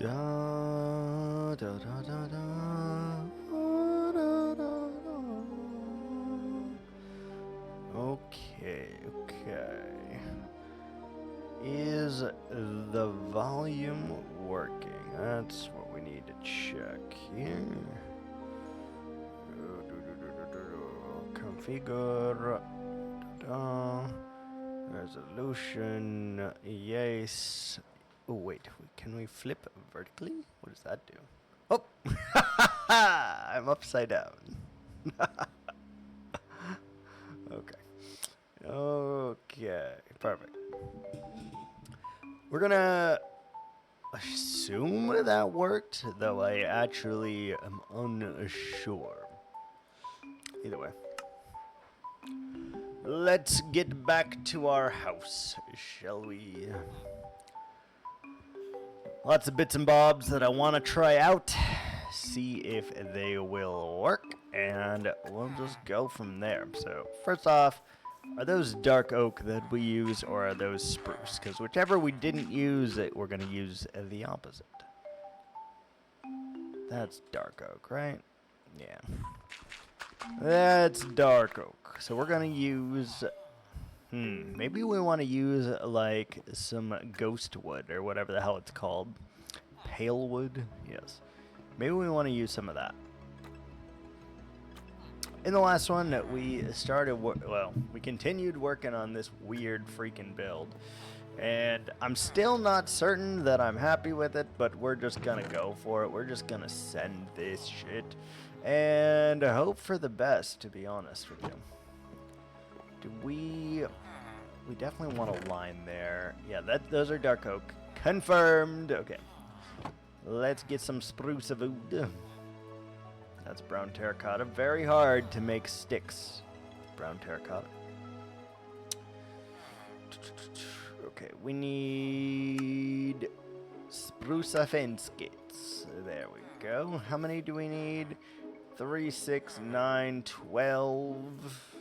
Da, da, da, da, da. Da, da, da, da. Okay. Is the volume working? That's what we need to check here. Configure. Resolution. Yes. Oh, wait. Can we flip vertically? What does that do? Oh! I'm upside down. Okay. Okay. Perfect. We're gonna assume that worked, though I actually am unsure. Either way. Let's get back to our house, shall we? Lots of bits and bobs that I want to try out, see if they will work, and we'll just go from there. So, first off, are those dark oak that we use, or are those spruce? Because whichever we didn't use, we're going to use the opposite. That's dark oak, right? Yeah. That's dark oak. So we're going to use... maybe we want to use, like, some ghost wood, or whatever the hell it's called. Pale wood? Yes. Maybe we want to use some of that. In the last one, we started, we continued working on this weird freaking build. And I'm still not certain that I'm happy with it, but we're just gonna go for it. We're just gonna send this shit. And hope for the best, to be honest with you. Do we definitely want a line there. Yeah, those are dark oak. Confirmed. Okay. Let's get some spruce wood. That's brown terracotta. Very hard to make sticks. Brown terracotta. Okay, we need spruce fence gates. There we go. How many do we need? 3, 6, 9, 12.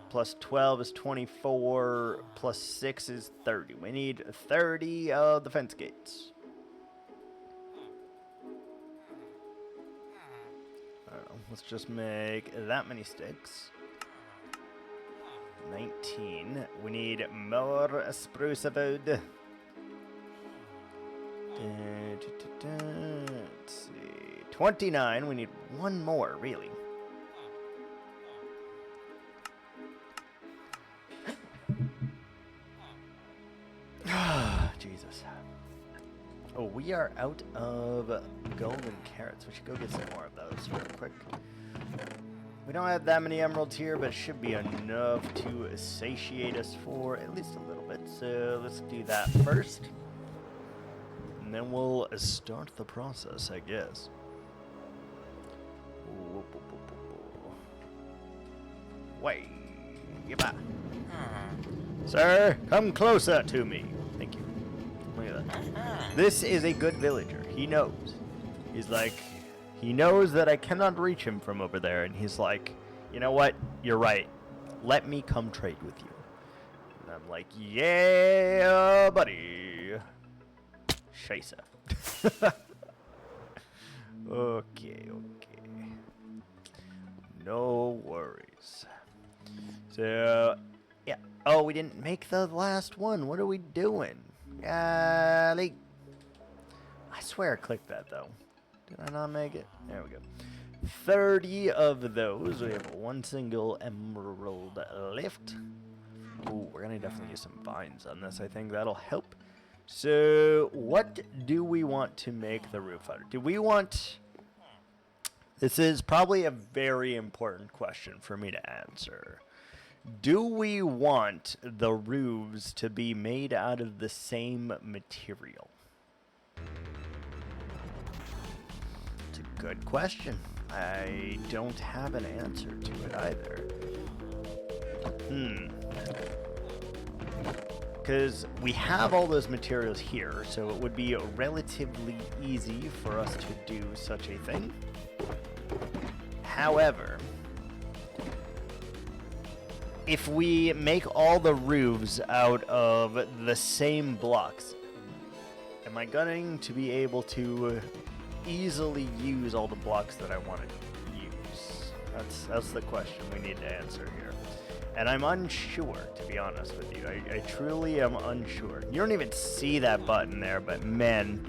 Plus 12 is 24. Plus 6 is 30. We need 30 of the fence gates. I don't know. Let's just make that many sticks. 19. We need more spruce wood. Let's see. 29. We need one more, really. Jesus. Oh, we are out of golden carrots. We should go get some more of those real quick. We don't have that many emeralds here, but it should be enough to satiate us for at least a little bit. So let's do that first. And then we'll start the process, I guess. Way. Sir, come closer to me. Thank you. Look at that. This is a good villager. He knows. He's like, he knows that I cannot reach him from over there. And he's like, you know what? You're right. Let me come trade with you. And I'm like, yeah, buddy. Scheiße. Okay. No worries. So, yeah. Oh, we didn't make the last one. What are we doing? I swear I clicked that, though. Did I not make it? There we go. 30 of those. We have one single emerald left. Ooh, we're going to definitely use some vines on this. I think that'll help. So, what do we want to make the roof out of? Do we want... This is probably a very important question for me to answer. Do we want the roofs to be made out of the same material? It's a good question. I don't have an answer to it either. Because we have all those materials here, so it would be relatively easy for us to do such a thing. However, if we make all the roofs out of the same blocks, am I going to be able to easily use all the blocks that I want to use? That's the question we need to answer here. And I'm unsure, to be honest with you. I truly am unsure. You don't even see that button there, but man,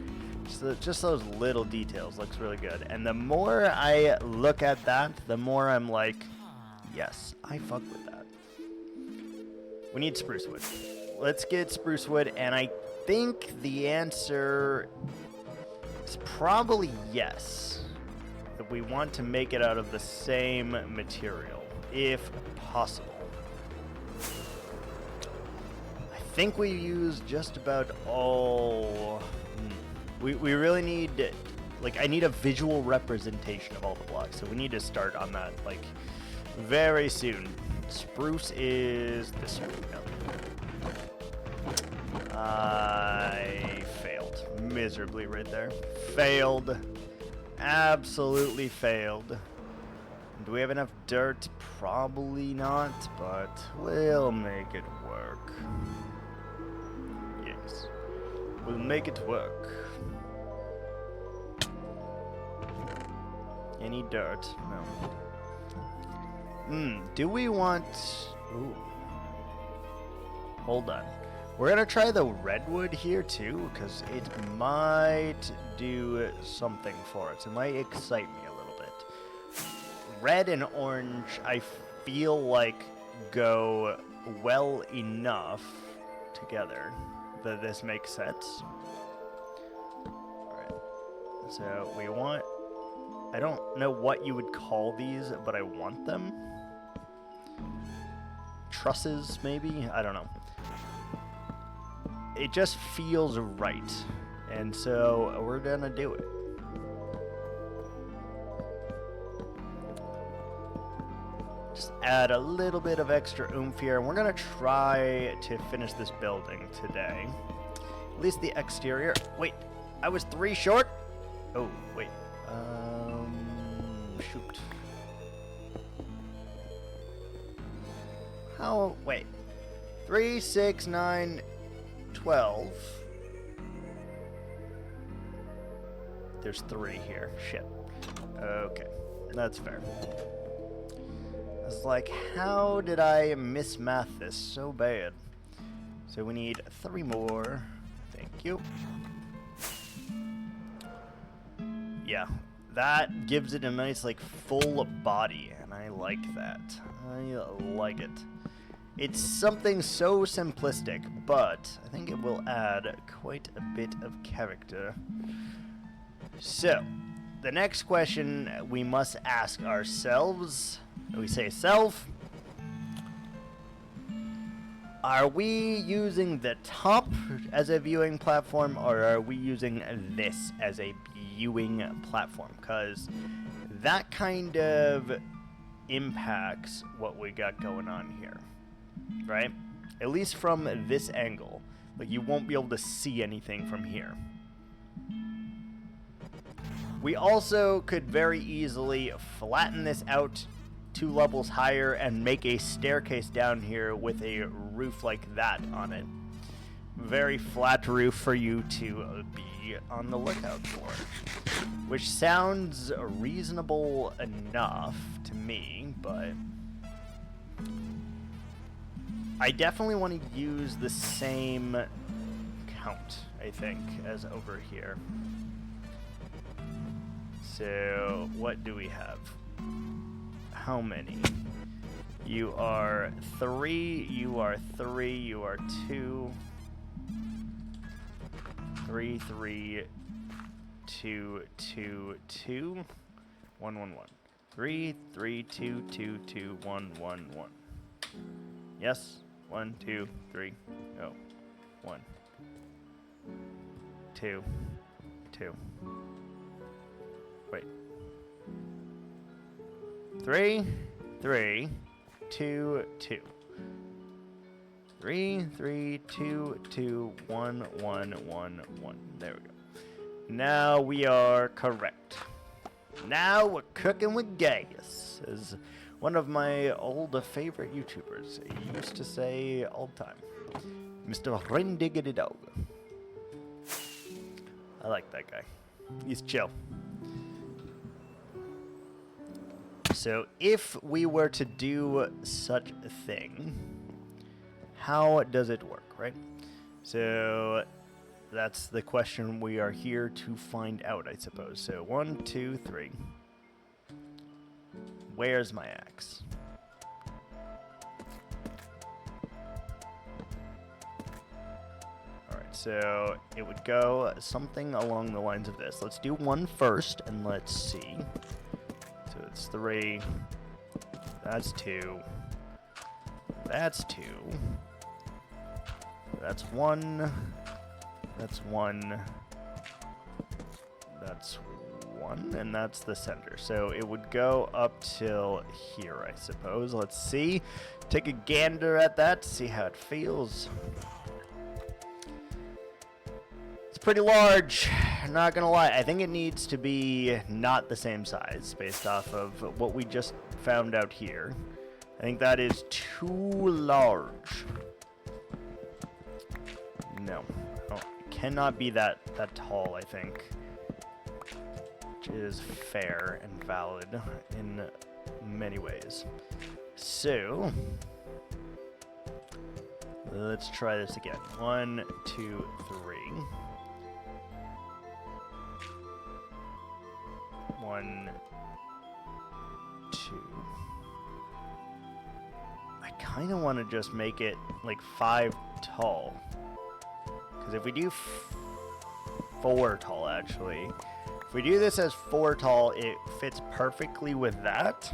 just those little details looks really good. And the more I look at that, the more I'm like, yes, I fuck with that. We need spruce wood. Let's get spruce wood, and I think the answer is probably yes. That we want to make it out of the same material, if possible. I think we use just about all. We really need, like, I need a visual representation of all the blocks, so we need to start on that, like, very soon. Spruce is this one. No. I failed miserably right there. Failed. Absolutely failed. Do we have enough dirt? Probably not, but we'll make it work. Yes. We'll make it work. Any dirt? No. Do we want... Ooh. Hold on. We're gonna try the redwood here too, because it might do something for us. It might excite me a little bit. Red and orange, I feel like go well enough together that this makes sense. Alright. So we want... I don't know what you would call these, but I want them. Trusses, maybe? I don't know. It just feels right. And so we're gonna do it. Just add a little bit of extra oomph here. And we're gonna try to finish this building today. At least the exterior. Wait, I was 3 short? Oh, wait. Shoot. How? Wait. 3, 6, 9, 12. There's 3 here. Shit. Okay. That's fair. I was like, how did I mismath this so bad? So we need 3 more. Thank you. Yeah. That gives it a nice, like, full body, and I like that. I like it. It's something so simplistic, but I think it will add quite a bit of character. So, the next question we must ask ourselves, we say self, are we using the top as a viewing platform, or are we using this as a viewing platform? Because that kind of impacts what we got going on here, right? At least from this angle. Like, you won't be able to see anything from here. We also could very easily flatten this out 2 levels higher and make a staircase down here with a roof like that on it. Very flat roof for you to be on the lookout for. Which sounds reasonable enough to me, but I definitely want to use the same count, I think, as over here. So, what do we have? How many? You are 3, you are 3, you are 2. 3, 3, 2, 2, 2, 1, 1, 1. 3, 3, 2, 2, 2, 1, 1, 1. Yes? 1, 2, 3. Oh. 1. 2. 2. Wait. 3, 3, 2, 2. 3, 3, 2, 2, 1, 1, 1, 1. There we go. Now we are correct. Now we're cooking with gas, as one of my old favorite YouTubers used to say all the time. Mr. Rendiggity Dog. I like that guy. He's chill. So if we were to do such a thing, how does it work, right? So that's the question we are here to find out, I suppose. So 1, 2, 3. Where's my axe? Alright, so it would go something along the lines of this. Let's do one first, and let's see. So it's 3. That's 2. That's 2. That's 1. That's 1. That's 1. And that's the center. So it would go up till here, I suppose. Let's see. Take a gander at that to see how it feels. It's pretty large. Not gonna lie. I think it needs to be not the same size based off of what we just found out here. I think that is too large. No. Oh, it cannot be that tall, I think. Which is fair and valid in many ways. So, let's try this again. 1, 2, 3. 1, 2. I kind of want to just make it like 5 tall. Because if we do 4 tall, actually. If we do this as 4 tall, it fits perfectly with that.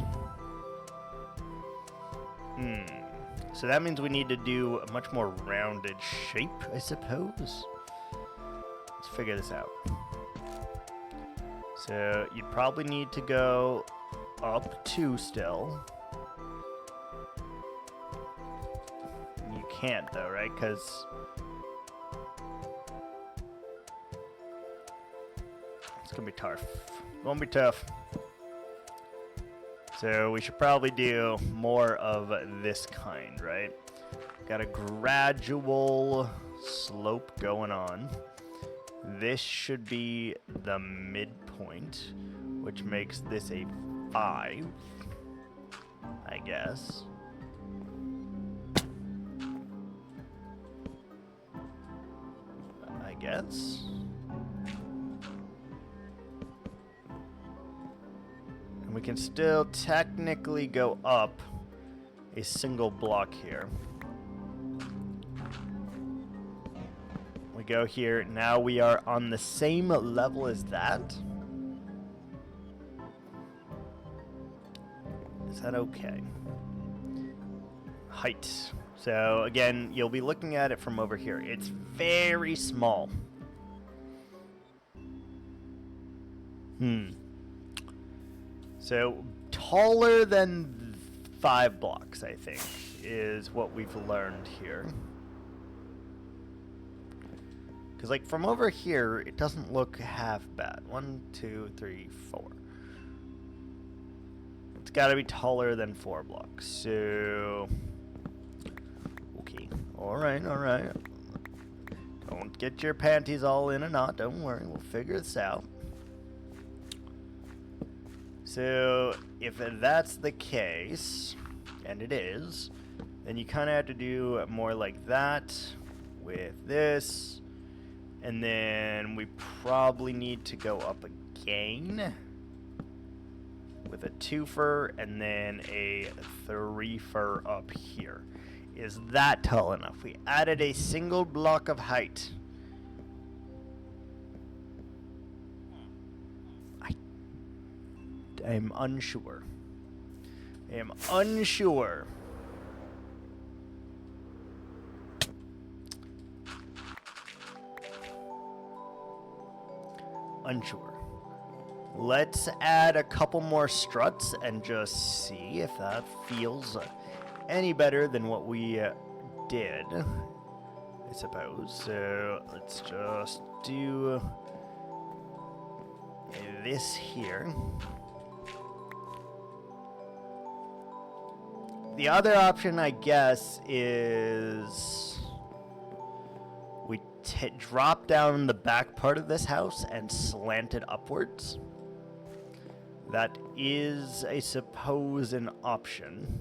So that means we need to do a much more rounded shape, I suppose. Let's figure this out. So you'd probably need to go up 2 still. You can't though, right? Because it's gonna be tough. Gonna be tough. So we should probably do more of this kind, right? Got a gradual slope going on. This should be the midpoint, which makes this a 5, I guess. I guess. And we can still technically go up a single block here. We go here. Now we are on the same level as that. Is that okay? Height. So again, you'll be looking at it from over here. It's very small. So taller than 5 blocks, I think, is what we've learned here. Because, like, from over here, it doesn't look half bad. 1, 2, 3, 4. It's got to be taller than 4 blocks. So, okay. All right. Don't get your panties all in a knot. Don't worry. We'll figure this out. So, if that's the case, and it is, then you kind of have to do more like that with this. And then we probably need to go up again with a 2-fer and then a 3-fer up here. Is that tall enough? We added a single block of height. I'm unsure. I am unsure. Unsure. Let's add a couple more struts and just see if that feels any better than what we did, I suppose. So let's just do this here. The other option, I guess, is we drop down the back part of this house and slant it upwards. That is, I suppose, an option.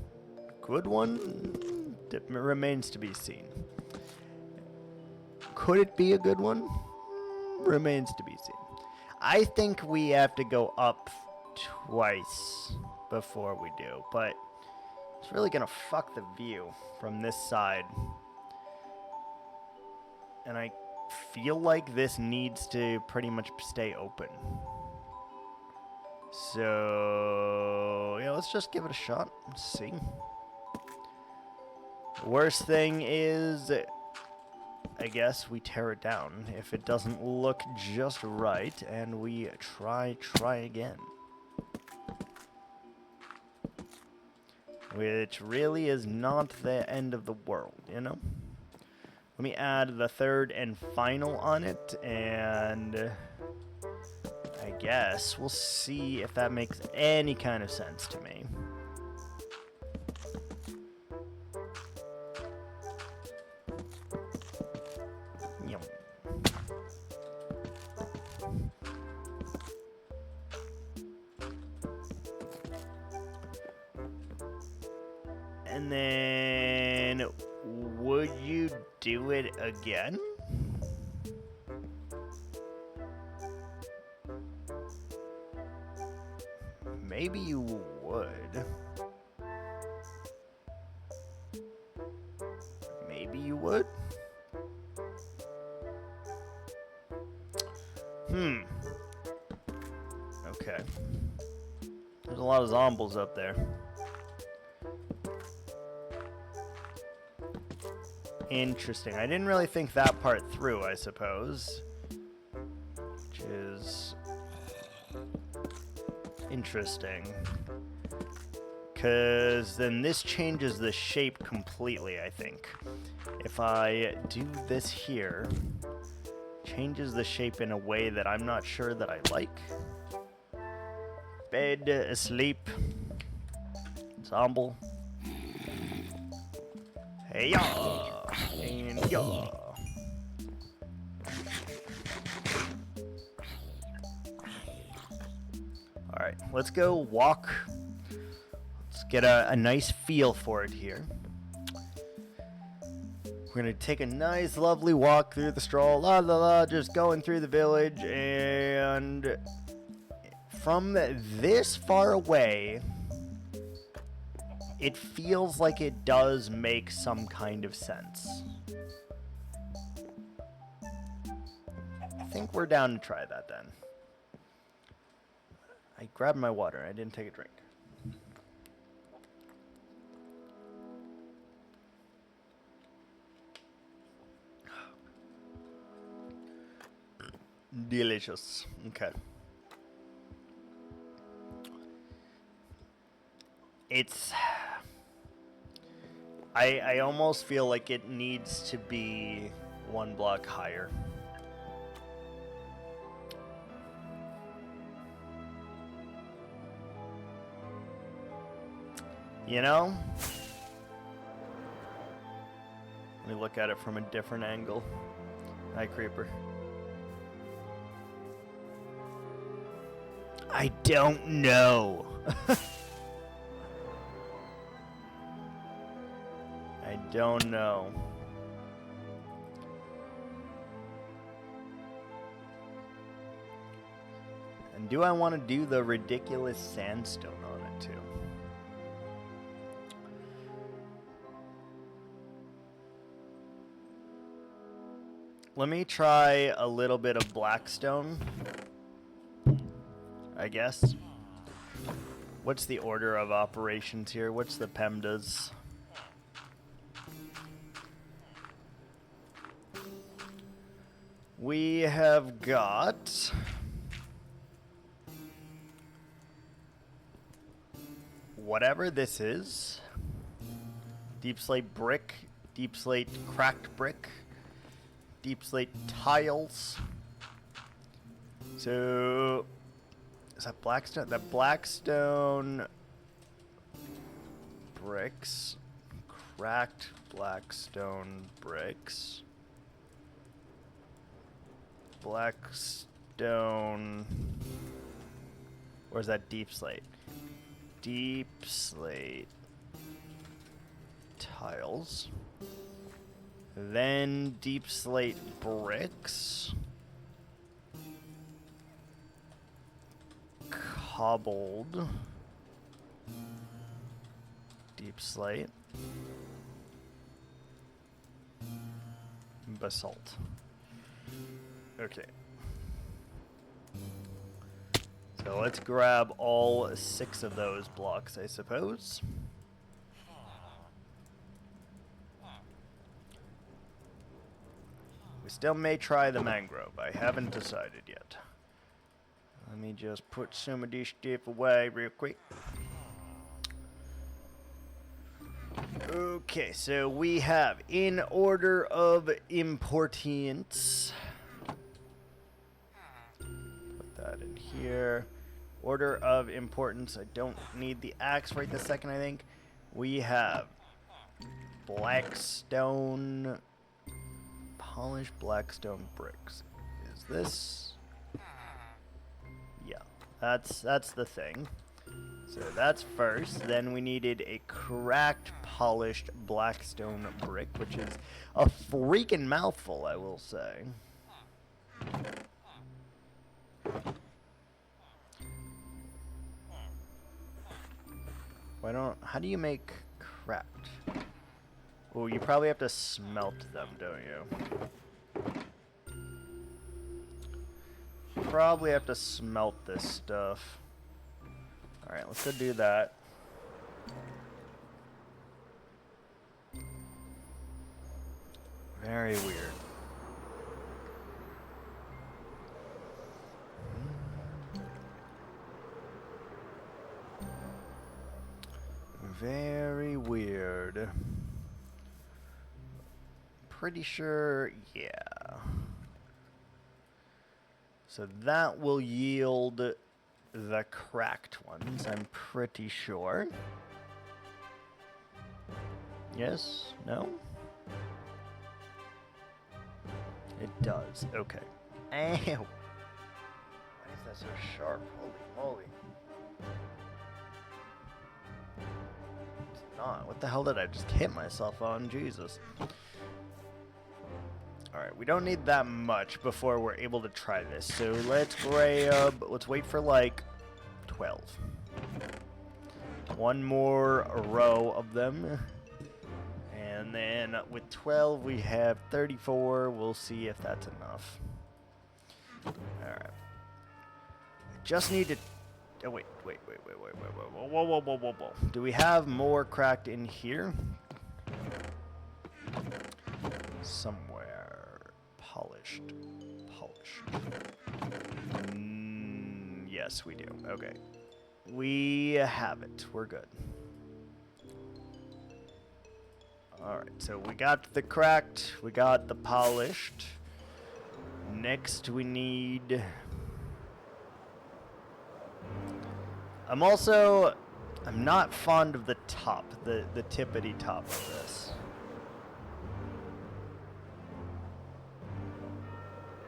Good one? Remains to be seen. Could it be a good one? Remains to be seen. I think we have to go up twice before we do, but it's really gonna fuck the view from this side. And I feel like this needs to pretty much stay open. So, yeah, let's just give it a shot and see. Worst thing is, I guess we tear it down if it doesn't look just right, and we try again. Which really is not the end of the world, you know? Let me add the third and final on it, and I guess we'll see if that makes any kind of sense to me. Yum. And then, would you do it again? Maybe you would. Maybe you would. Okay. There's a lot of zombies up there. Interesting. I didn't really think that part through, I suppose. Which is interesting. Because then this changes the shape completely, I think. If I do this here, changes the shape in a way that I'm not sure that I like. Bed, asleep. Zombie. Hey, ya! And ya! Alright, let's go walk. Let's get a nice feel for it here. We're gonna take a nice, lovely walk through the stroll, la la la, just going through the village, and from this far away, it feels like it does make some kind of sense. I think we're down to try that then. I grabbed my water, I didn't take a drink. Delicious. Okay. It's... I almost feel like it needs to be one block higher. You know? Let me look at it from a different angle. Hi, Creeper. I don't know. I don't know. And do I want to do the ridiculous sandstone on it too? Let me try a little bit of blackstone, I guess. What's the order of operations here? What's the PEMDAs? We have got whatever this is. Deep slate brick, deep slate cracked brick, deep slate tiles. So is that blackstone? That blackstone bricks, cracked blackstone bricks. black stone. Where's that deep slate? Deep slate tiles. Then deep slate bricks. Cobbled. Deep slate. Basalt. Okay. So let's grab all 6 of those blocks, I suppose. We still may try the mangrove. I haven't decided yet. Let me just put some of this stuff away real quick. Okay, so we have in order of importance. Put that in here. Order of importance. I don't need the axe right this second, I think. We have blackstone, polished blackstone bricks. Is this? Yeah, that's the thing. So that's first. Then we needed a cracked, polished blackstone brick, which is a freaking mouthful, I will say. How do you make cracked? Oh, you probably have to smelt them, don't you? Probably have to smelt this stuff. Alright, let's go do that. Very weird. Very weird. Pretty sure, yeah. So that will yield the cracked ones, I'm pretty sure. Yes? No? It does. Okay. Ow! Why is that so sharp? Holy moly. It's not. What the hell did I just hit myself on? Jesus. Alright, we don't need that much before we're able to try this. So let's let's wait for like 12. One more row of them. And then with 12 we have 34. We'll see if that's enough. Alright. I just need to... Oh, wait. Whoa. Do we have more cracked in here? Somewhere. Polished. Yes, we do. Okay. We have it. We're good. Alright, so we got the cracked, we got the polished. Next we need... I'm not fond of the top, the tippity top of this.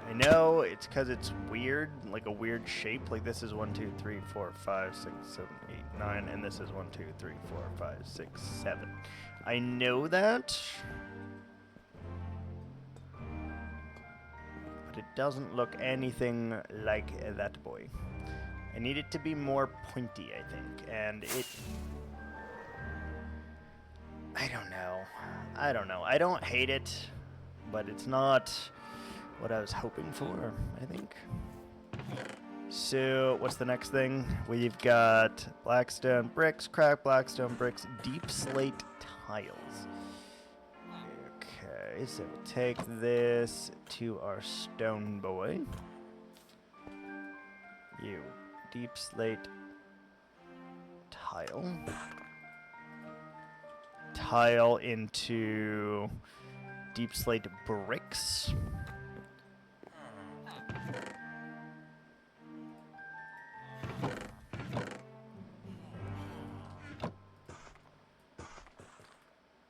I know it's because it's weird, like a weird shape. Like this is 1, 2, 3, 4, 5, 6, 7, 8, 9, and this is 1, 2, 3, 4, 5, 6, 7. I know that, but it doesn't look anything like that boy. I need it to be more pointy, I think, and it... I don't know. I don't hate it, but it's not what I was hoping for, I think. So, what's the next thing? We've got blackstone bricks, cracked blackstone bricks, deep slate tiles. Okay, so take this to our stone boy. You, deep slate tile. Tile into deep slate bricks.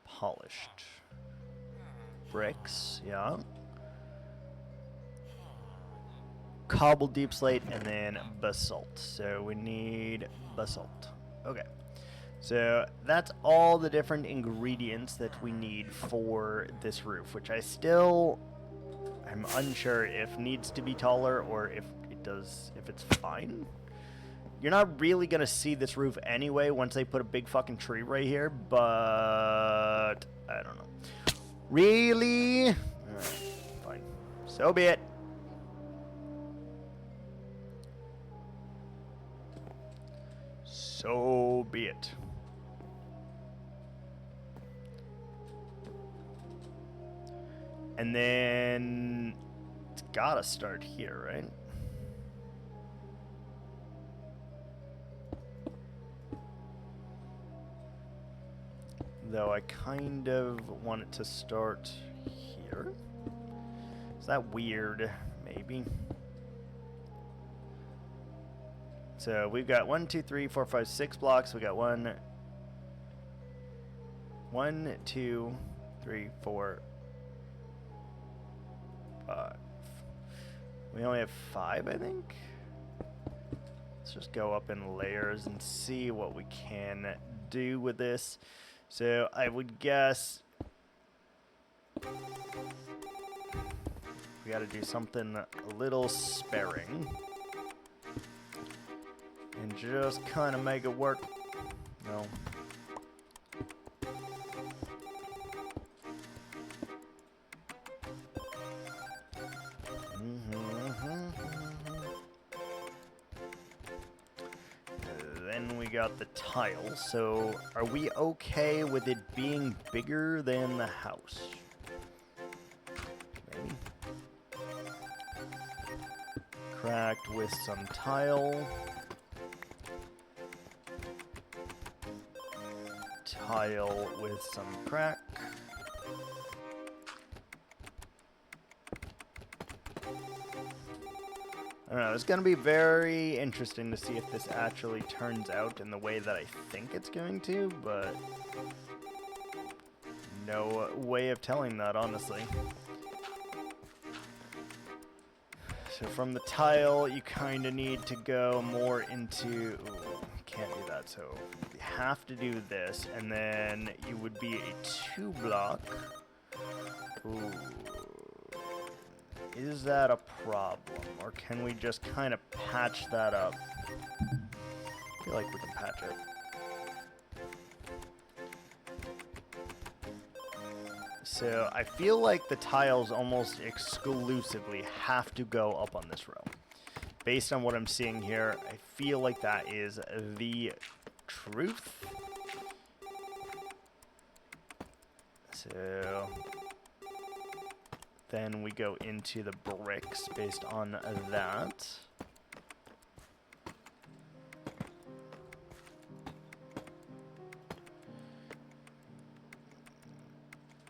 Polished bricks, yeah. cobble deep slate, and then basalt. So we need basalt. Okay. So that's all the different ingredients that we need for this roof, which I'm unsure if needs to be taller or if it's fine. You're not really going to see this roof anyway once they put a big fucking tree right here, but I don't know. Really? Alright, fine. So be it. So be it. And then it's gotta start here, right? Though I kind of want it to start here. Is that weird? Maybe. So we've got 1, 2, 3, 4, 5, 6 blocks. We got 1, 2, 3, 4, 5. We only have 5, I think. Let's just go up in layers and see what we can do with this. So I would guess we got to do something a little sparing and just kind of make it work. No. Then we got the tile. So are we okay with it being bigger than the house? Maybe. Cracked with some tile. Tile with some crack. I don't know, it's going to be very interesting to see if this actually turns out in the way that I think it's going to, but no way of telling that, honestly. So from the tile, you kind of need to go more into... Ooh, can't do that, so you have to do this, and then you would be a 2-block. Ooh. Is that a problem, or can we just kind of patch that up? I feel like we can patch it. So I feel like the tiles almost exclusively have to go up on this row. Based on what I'm seeing here, I feel like that is the truth. So then we go into the bricks based on that.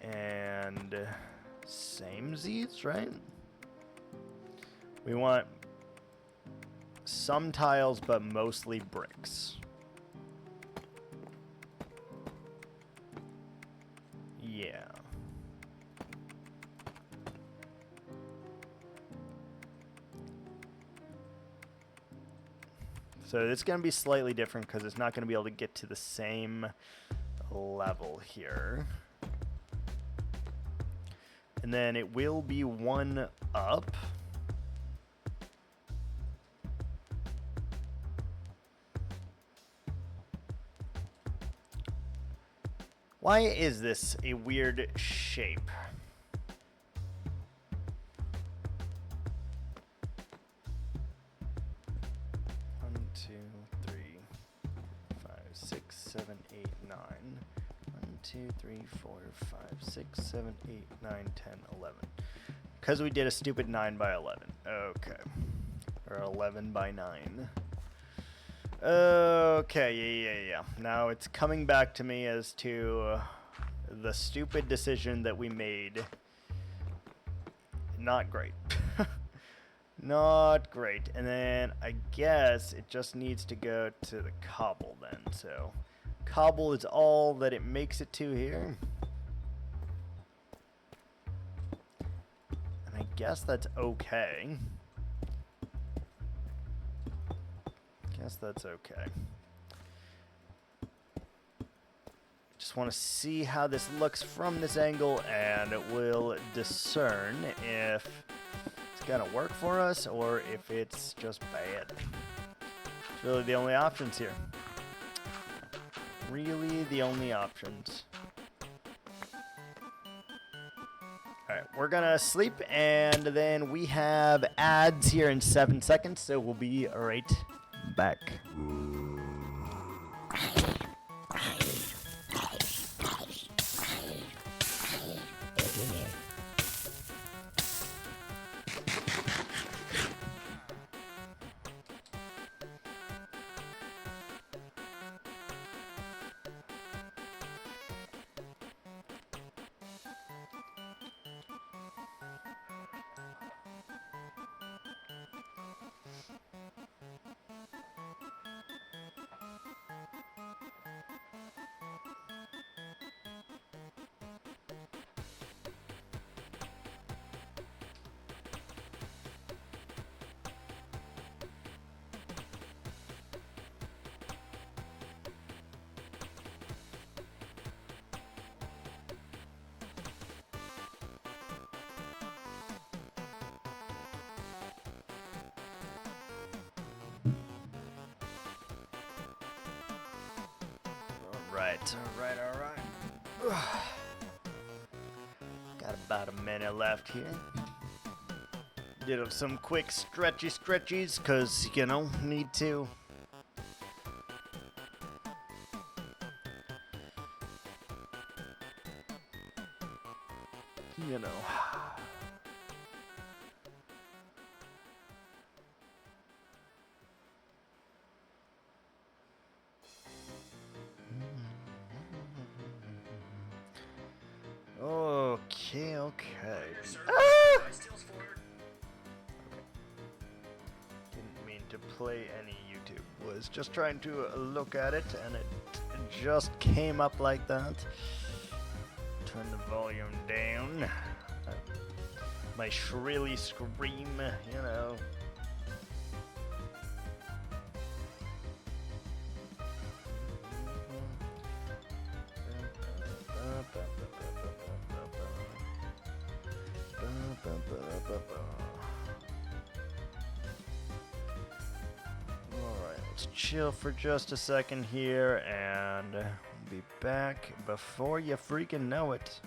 And same Z's, right? We want some tiles, but mostly bricks. Yeah. So it's going to be slightly different because it's not going to be able to get to the same level here. And then it will be 1 up. Why is this a weird shape? Two, three, four, 5, 6, 7, 8, 9, 10, 11. Because we did a stupid 9 by 11. Okay. Or 11 by 9. Okay, yeah. Now it's coming back to me as to the stupid decision that we made. Not great. Not great. And then I guess it just needs to go to the cobble then, so... Cobble is all that it makes it to here. And I guess that's okay. guess that's okay. Just want to see how this looks from this angle, and we'll discern if it's gonna work for us or if it's just bad. It's really the only options here. Really the only options. Alright, we're gonna sleep, and then we have ads here in 7 seconds, so we'll be right back. All right. Got about a minute left here. Did some quick stretchies, cause you know, need to. You know. Okay. Ah! Didn't mean to play any YouTube. Was just trying to look at it, and it just came up like that. Turn the volume down. My shrilly scream, you know. Alright, let's chill for just a second here, and we'll be back before you freaking know it.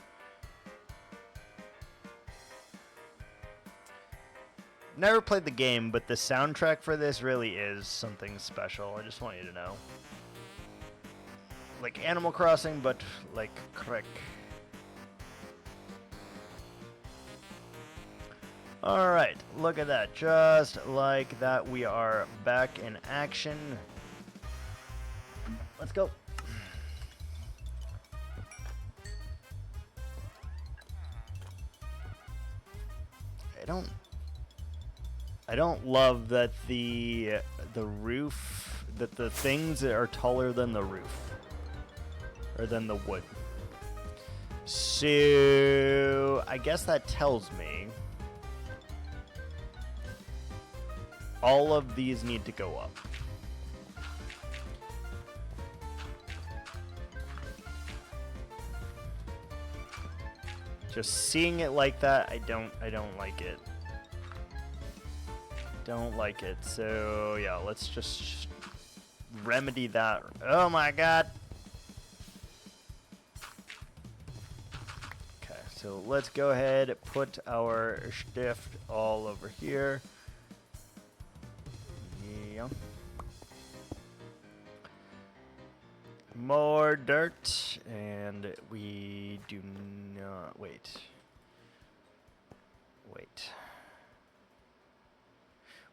Never played the game, but the soundtrack for this really is something special. I just want you to know. Like Animal Crossing, but like Crick. Alright, look at that. Just like that, we are back in action. Let's go. I don't love that the roof, that the things are taller than the roof. Or than the wood. So, I guess that tells me all of these need to go up. Just seeing it like that, I don't like it. Don't like it. So yeah, let's just remedy that. Oh my god. Okay, so let's go ahead, put our stift all over here. Yeah. More dirt, and we do not wait.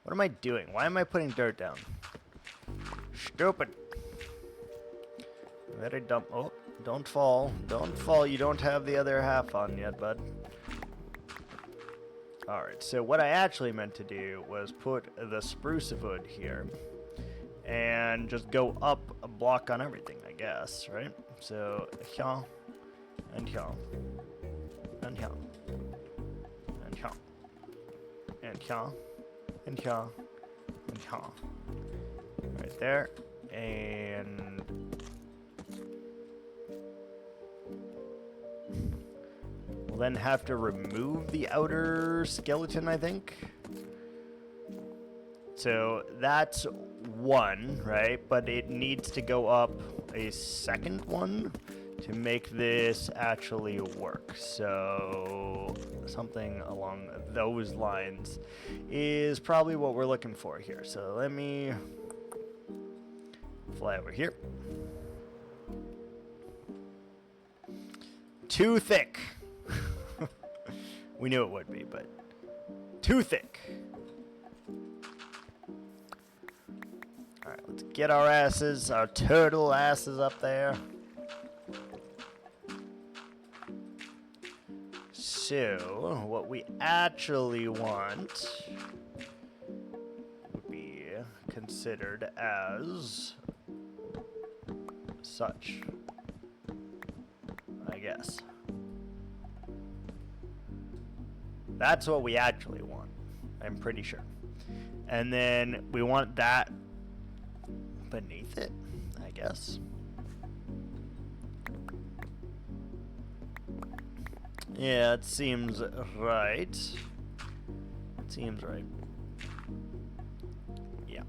What am I doing? Why am I putting dirt down? Stupid. Very dumb. Oh, don't fall. Don't fall. You don't have the other half on yet, bud. Alright, so what I actually meant to do was put the spruce wood here. And just go up a block on everything, I guess, right? So, here, and here, and here, and here, and here, and here, and here, Right there. And we'll then have to remove the outer skeleton, I think. So that's one, right? But it needs to go up a second one to make this actually work. So something along those lines is probably what we're looking for here. So let me fly over here. Too thick. We knew it would be, but too thick. Alright, let's get our asses, our turtle asses up there. So, what we actually want would be considered as such, I guess. That's what we actually want, I'm pretty sure. And then we want that beneath it, I guess. Yeah, it seems right. It seems right. Yeah.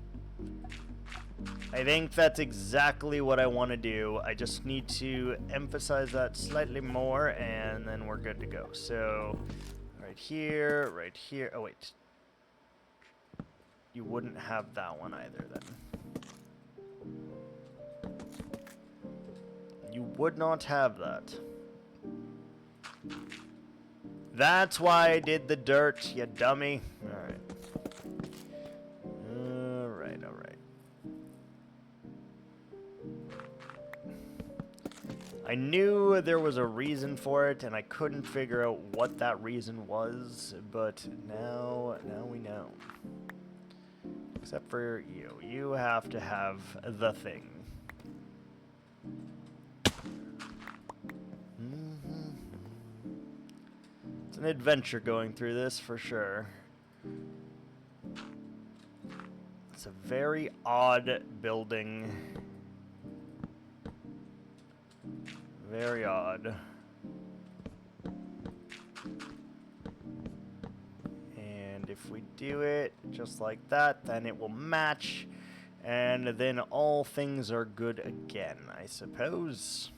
I think that's exactly what I want to do. I just need to emphasize that slightly more, and then we're good to go. So, right here, right here. Oh, wait. You wouldn't have that one either, then. You would not have that. That's why I did the dirt, you dummy. Alright. Alright, alright. I knew there was a reason for it, and I couldn't figure out what that reason was, but now we know. Except for you. You have to have the thing. It's an adventure going through this, for sure. It's a very odd building. Very odd. And if we do it just like that, then it will match. And then all things are good again, I suppose.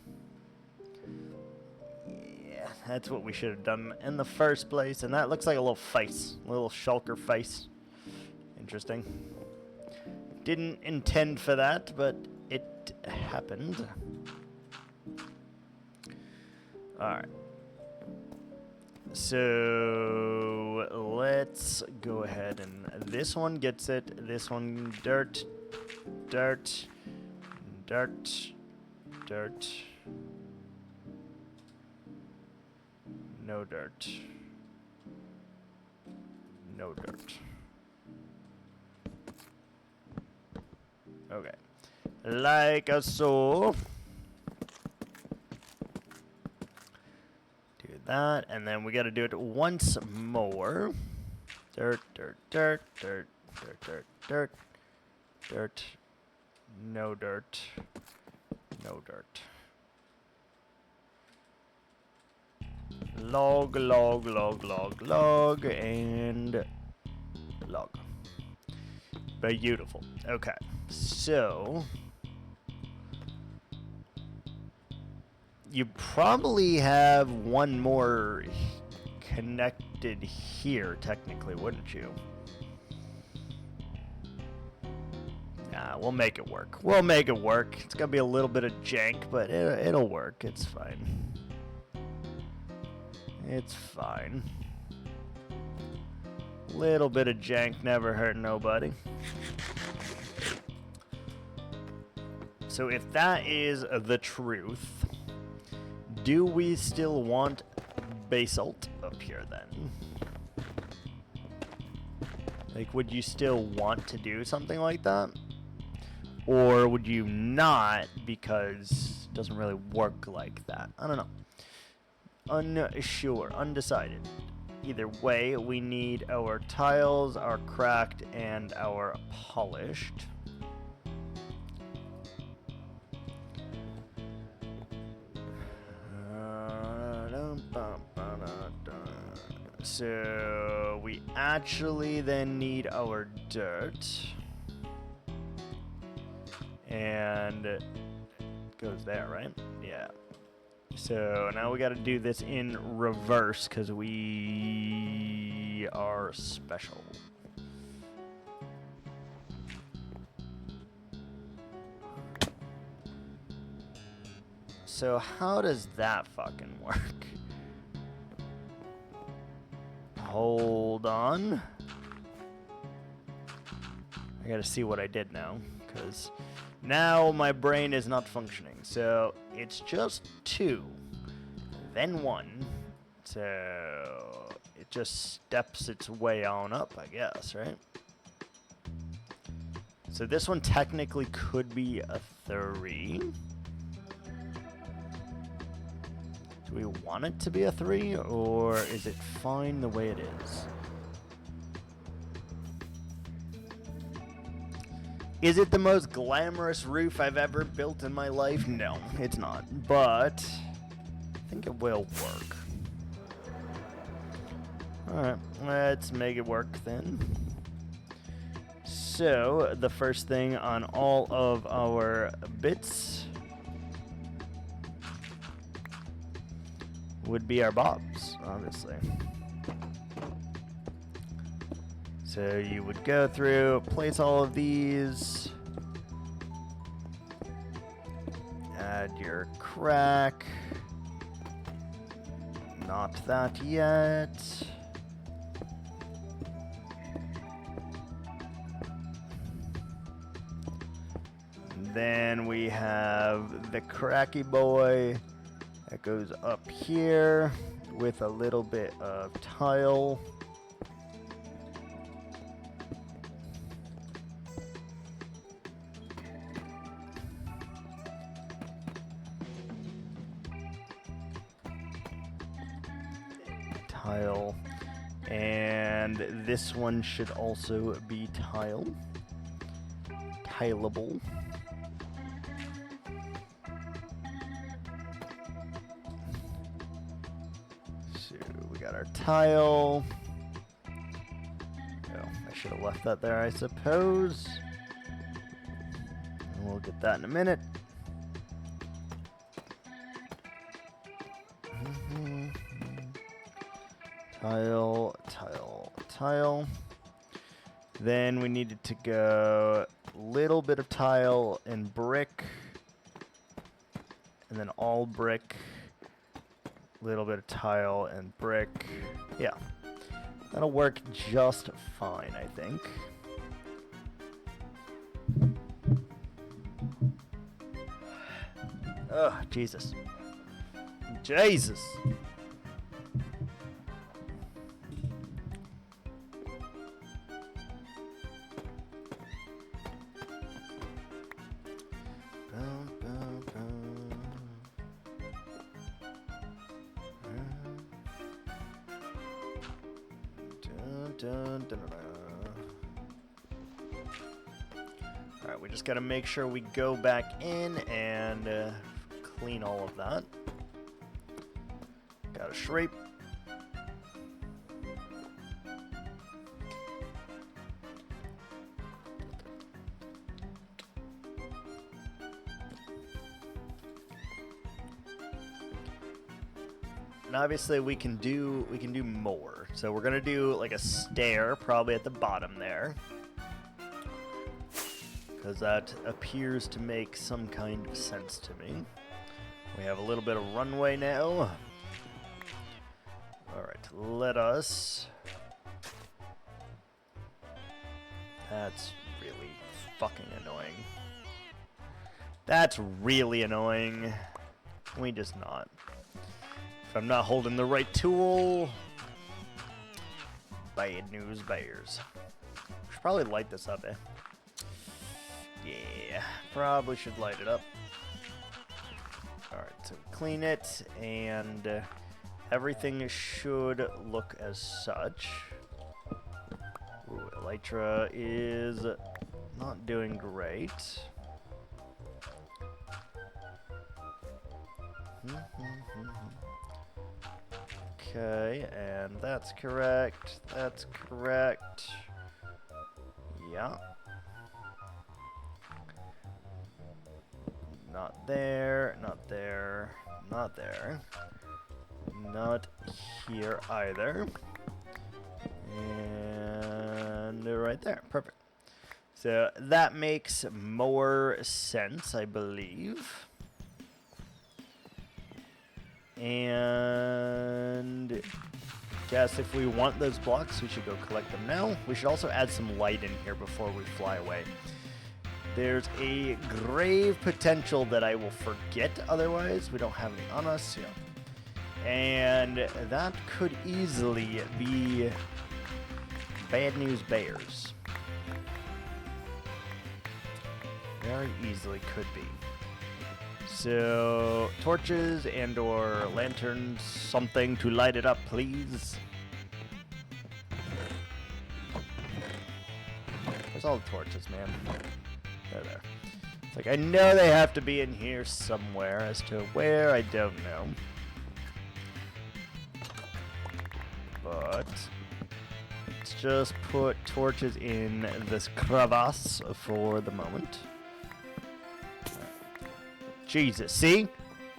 That's what we should have done in the first place. And that looks like a little face. A little shulker face. Interesting. Didn't intend for that, but it happened. Alright. So let's go ahead and this one gets it. This one dirt. Dirt. Dirt. Dirt. No dirt. No dirt. Okay. Like so. Do that, and then we gotta do it once more. Dirt, dirt, dirt, dirt, dirt, dirt, dirt, dirt. No dirt. No dirt. Log, log, log, log, log, and log. Beautiful. Okay, so you probably have one more connected here, technically, wouldn't you? Nah, we'll make it work. We'll make it work. It's gonna be a little bit of jank, but it'll work. It's fine. It's fine. Little bit of jank never hurt nobody. So if that is the truth, do we still want basalt up here then? Like, would you still want to do something like that? Or would you not, because it doesn't really work like that? I don't know. Unsure, undecided. Either way, we need our tiles, our cracked, and our polished. So we actually then need our dirt. And it goes there, right? Yeah. So now we got to do this in reverse because we are special. So how does that fucking work? Hold on. I gotta see what I did now, because now my brain is not functioning. So it's just 2, then 1. So it just steps its way on up, I guess, right? So this one technically could be a 3. Do we want it to be a 3, or is it fine the way it is? Is it the most glamorous roof I've ever built in my life? No, it's not. But I think it will work. Alright, let's make it work then. So, the first thing on all of our bits would be our bobs, obviously. So you would go through, place all of these, add your crack, not that yet. And then we have the cracky boy that goes up here with a little bit of tile. Tile. And this one should also be tile. Tileable. So we got our tile. Oh, I should have left that there, I suppose. And we'll get that in a minute. Tile, tile, tile. Then we needed to go a little bit of tile and brick. And then all brick. Little bit of tile and brick. Yeah. That'll work just fine, I think. Oh, Jesus. Jesus. Alright, we just gotta make sure we go back in and clean all of that. Got a scrape. And obviously we can do more. So we're gonna do like a stair probably at the bottom there, because that appears to make some kind of sense to me. We have a little bit of runway now. Alright, let us... That's really fucking annoying. That's really annoying. Can we just not? If I'm not holding the right tool... Bad news bears. Should probably light this up, eh? Yeah, probably should light it up. Alright, so clean it, and everything should look as such. Ooh, Elytra is not doing great. Okay, and that's correct. That's correct. Yeah. Not there, not there, not there. Not here either. And right there. Perfect. So that makes more sense, I believe. And guess if we want those blocks, we should go collect them now. We should also add some light in here before we fly away. There's a grave potential that I will forget otherwise. We don't have any on us. Yeah. And that could easily be bad news bears. Very easily could be. So, torches and or lanterns, something to light it up, please. Where's all the torches, man? There. It's like, I know they have to be in here somewhere. As to where, I don't know. But let's just put torches in this crevasse for the moment. Jesus, see?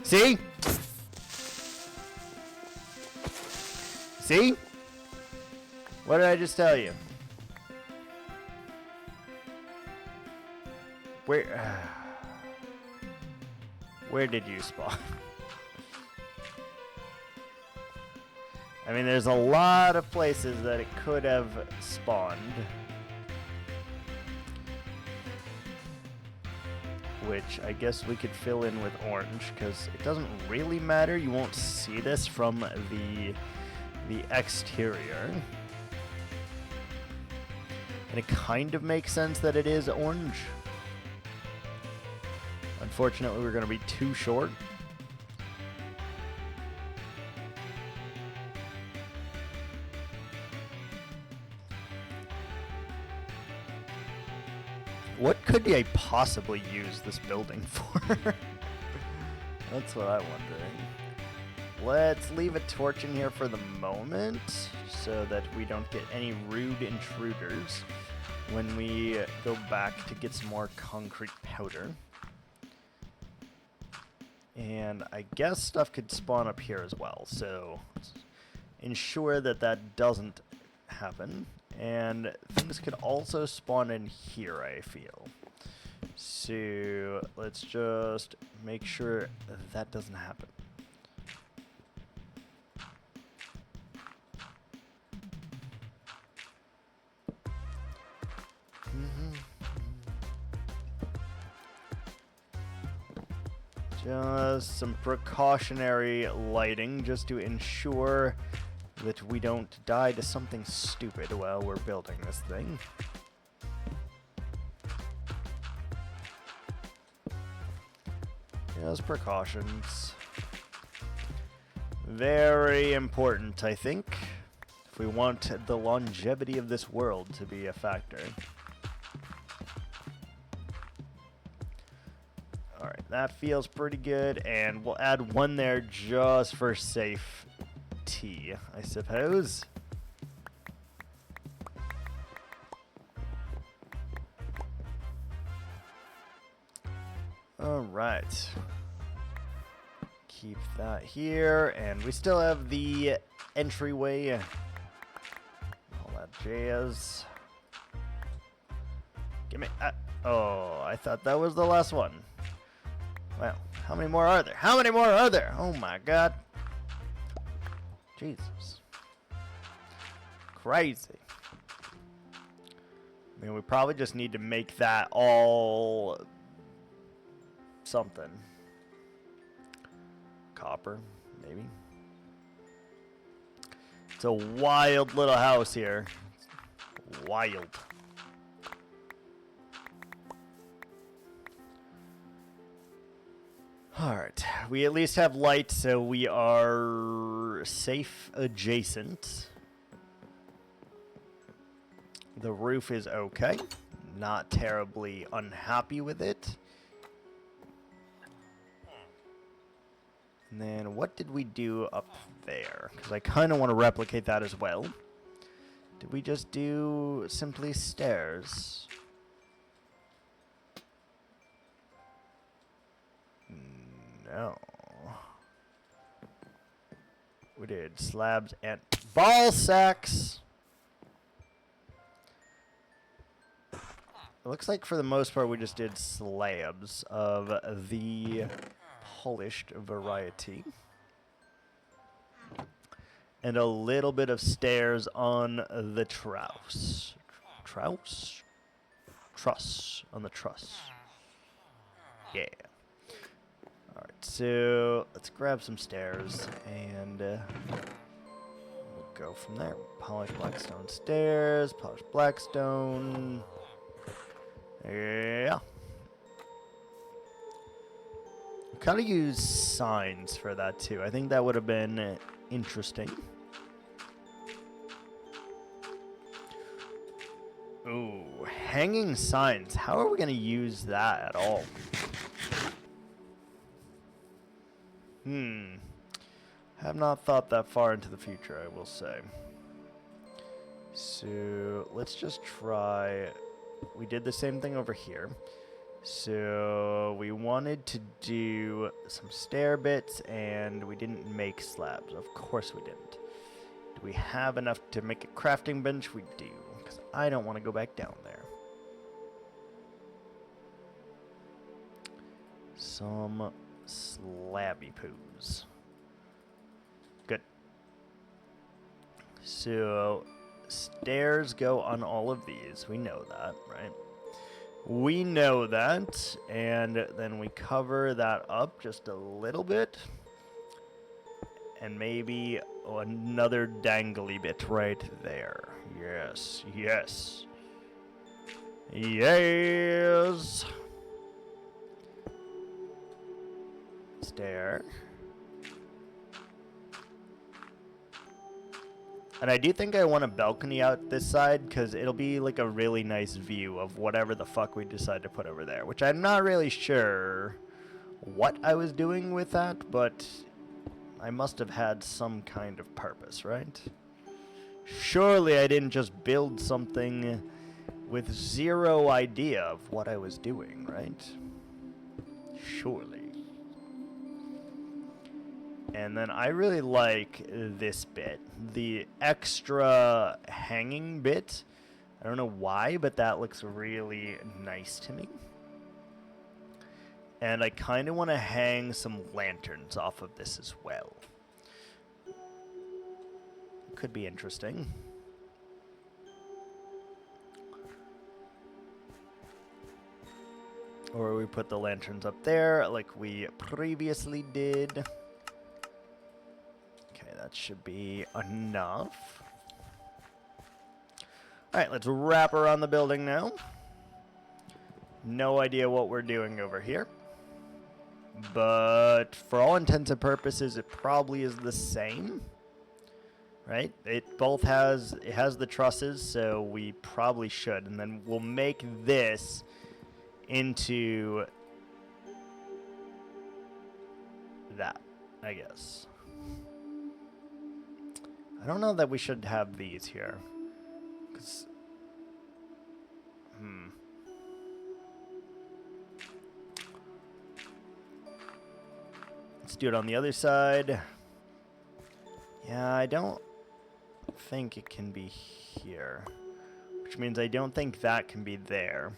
See? See? What did I just tell you? Where did you spawn? I mean, there's a lot of places that it could have spawned. Which I guess we could fill in with orange, because it doesn't really matter. You won't see this from the exterior. And it kind of makes sense that it is orange. Unfortunately, we're going to be too short. What could I possibly use this building for? That's what I'm wondering. Let's leave a torch in here for the moment so that we don't get any rude intruders when we go back to get some more concrete powder. And I guess stuff could spawn up here as well, so let's ensure that that doesn't happen. And things could also spawn in here, I feel. So let's just make sure that doesn't happen. Just some precautionary lighting just to ensure that we don't die to something stupid while we're building this thing. Just precautions. Very important, I think, if we want the longevity of this world to be a factor. Alright, that feels pretty good, and we'll add one there just for safety, I suppose. Alright. Keep that here, and we still have the entryway. All that jazz. Give me... oh, I thought that was the last one. Well, how many more are there? How many more are there? Oh my god. Jesus. Crazy. I mean, we probably just need to make that all something. Copper, maybe. It's a wild little house here. Wild. Alright, we at least have light, so we are safe adjacent. The roof is okay. Not terribly unhappy with it. And then what did we do up there? Because I kind of want to replicate that as well. Did we just do simply stairs? No. We did slabs and ball sacks. It looks like for the most part we just did slabs of the polished variety. And a little bit of stairs on the truss. Truss. On the truss. Yeah. Alright, so let's grab some stairs and we'll go from there. Polished blackstone stairs, polished blackstone. Yeah. Kind of use signs for that too. I think that would have been interesting. Ooh, hanging signs. How are we going to use that at all? Have not thought that far into the future, I will say. So let's just try. We did the same thing over here. So we wanted to do some stair bits, and we didn't make slabs. Of course we didn't. Do we have enough to make a crafting bench? We do, because I don't want to go back down there. Some slabby poos. Good. So stairs go on all of these. We know that, right? We know that, and then we cover that up just a little bit, and maybe another dangly bit right there. Yes, yes, yes. Stair. And I do think I want a balcony out this side, because it'll be like a really nice view of whatever the fuck we decide to put over there. Which I'm not really sure what I was doing with that, but I must have had some kind of purpose, right? Surely I didn't just build something with zero idea of what I was doing, right? Surely. And then I really like this bit, the extra hanging bit. I don't know why, but that looks really nice to me. And I kind of want to hang some lanterns off of this as well. Could be interesting. Or we put the lanterns up there like we previously did. That should be enough. Alright, let's wrap around the building now. No idea what we're doing over here. But for all intents and purposes, it probably is the same. Right? It has the trusses, so we probably should. And then we'll make this into that, I guess. I don't know that we should have these here. 'Cause, Let's do it on the other side. Yeah, I don't think it can be here. Which means I don't think that can be there.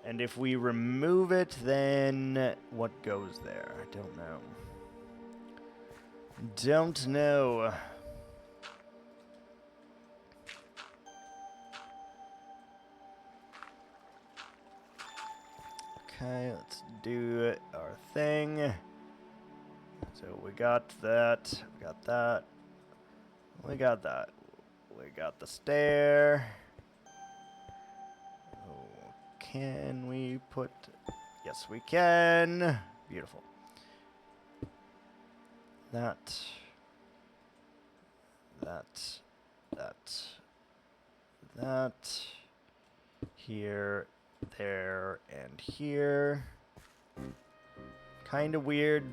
And if we remove it, then what goes there? I don't know. Don't know. Okay, let's do our thing. So we got that. We got that. We got that. We got the stair. Oh, can we put... Yes, we can. Beautiful. That, here, there, and here. Kind of weird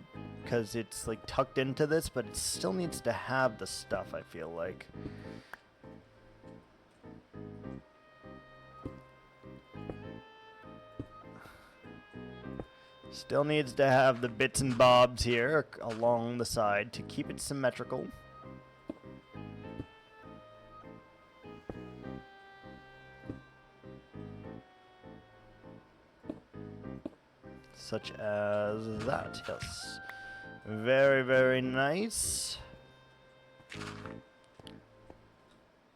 because it's like tucked into this, but it still needs to have the stuff, I feel like. Still needs to have the bits and bobs here along the side to keep it symmetrical. Such as that, yes. Very, very nice.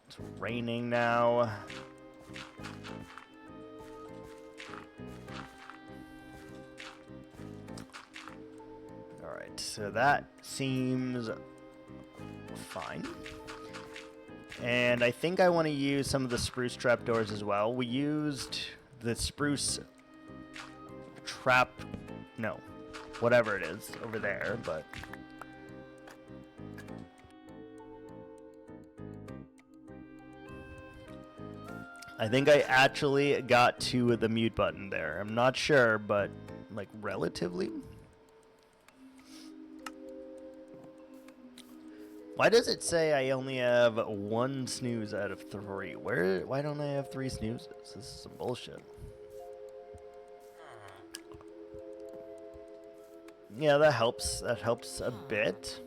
It's raining now. Alright, so that seems fine. And I think I want to use some of the spruce trapdoors as well. We used the spruce trap, no, whatever it is over there, but I think I actually got to the mute button there. I'm not sure, but like relatively. Why does it say I only have 1 snooze out of 3? Why don't I have 3 snoozes? This is some bullshit. Yeah, that helps. That helps a bit.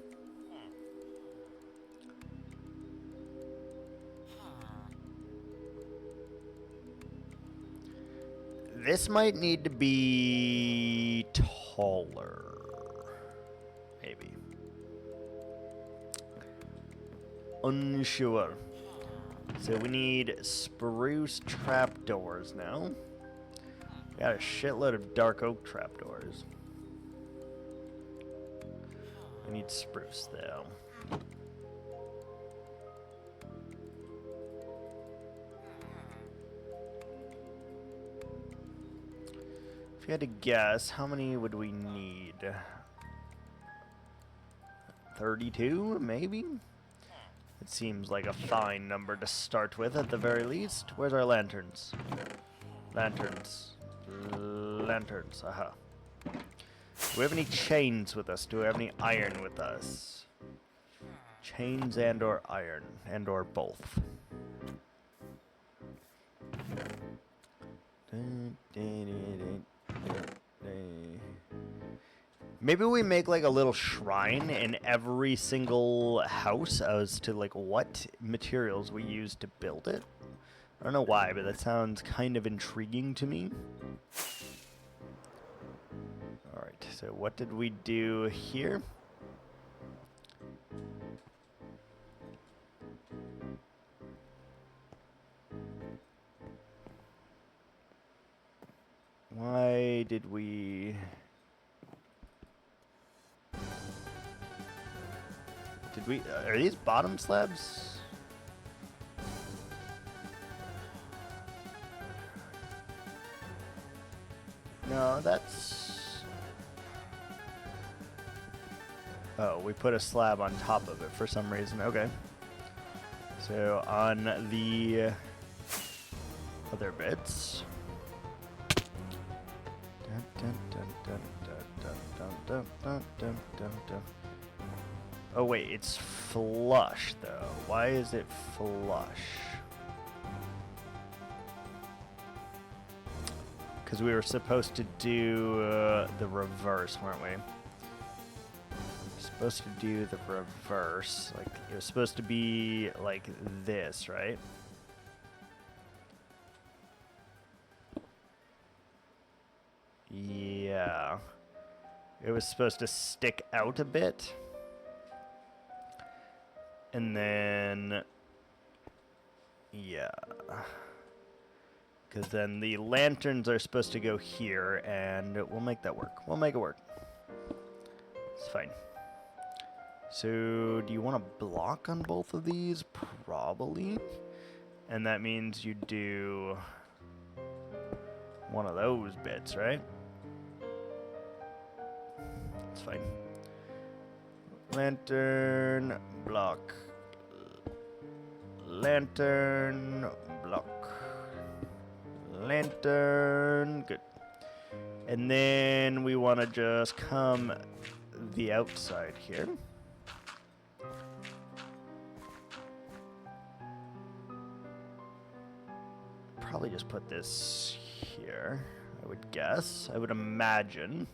This might need to be taller. Maybe. Unsure. So we need spruce trapdoors now. Got a shitload of dark oak trapdoors. I need spruce though. If you had to guess, how many would we need? 32, maybe? It seems like a fine number to start with at the very least. Where's our lanterns? Lanterns. Lanterns, aha. Do we have any chains with us? Do we have any iron with us? Chains and or iron, and or both. Maybe we make like a little shrine in every single house as to like what materials we use to build it. I don't know why, but that sounds kind of intriguing to me. Alright, so what did we do here? Why did we... Did we... are these bottom slabs? No, that's... Oh, we put a slab on top of it for some reason. Okay. So on the other bits... Oh wait, it's flush though. Why is it flush? Because we were supposed to do the reverse, weren't we? Supposed to do the reverse. Like it was supposed to be like this, right? Yeah. It was supposed to stick out a bit. And then, yeah. Because then the lanterns are supposed to go here, and we'll make that work. We'll make it work. It's fine. So, do you want a block on both of these? Probably. And that means you do one of those bits, right? It's fine. Lantern, block. Lantern, block. Lantern, good. And then we want to just come the outside here. Probably just put this here, I would guess. I would imagine.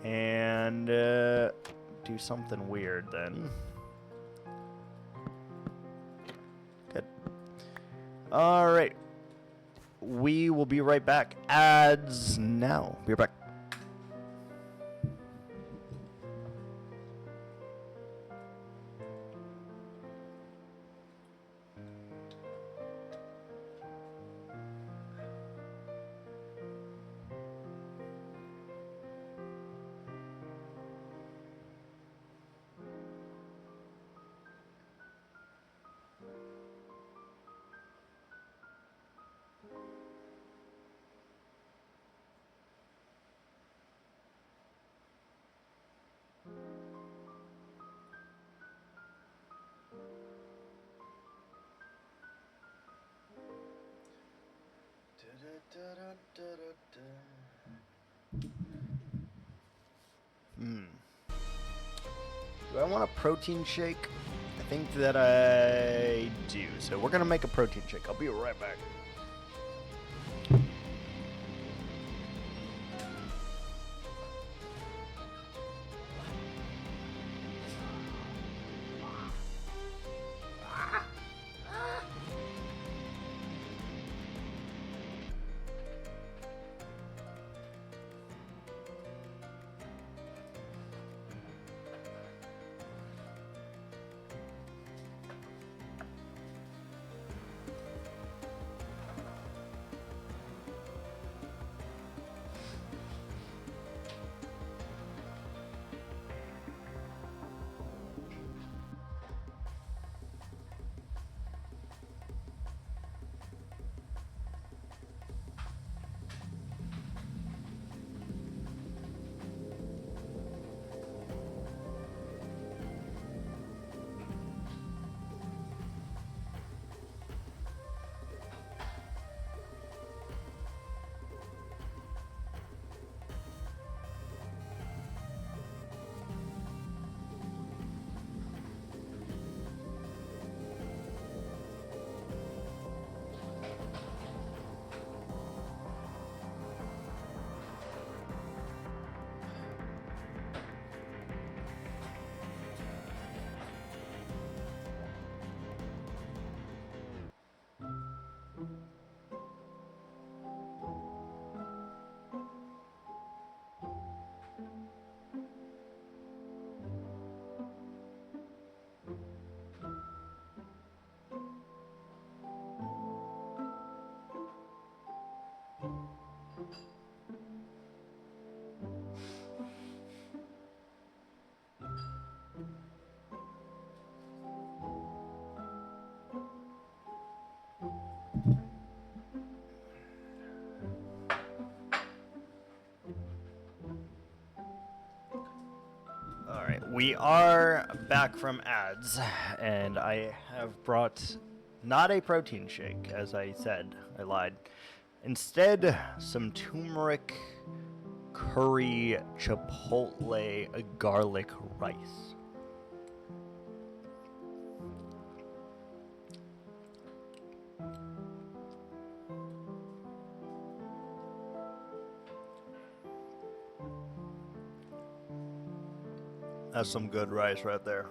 And do something weird then. Good. All right. We will be right back. Ads now. Be right back. Do I want a protein shake? I think that I do. So we're going to make a protein shake. I'll be right back. Alright, we are back from ads, and I have brought not a protein shake, as I said. I lied. Instead, some turmeric curry chipotle garlic rice. That's some good rice right there.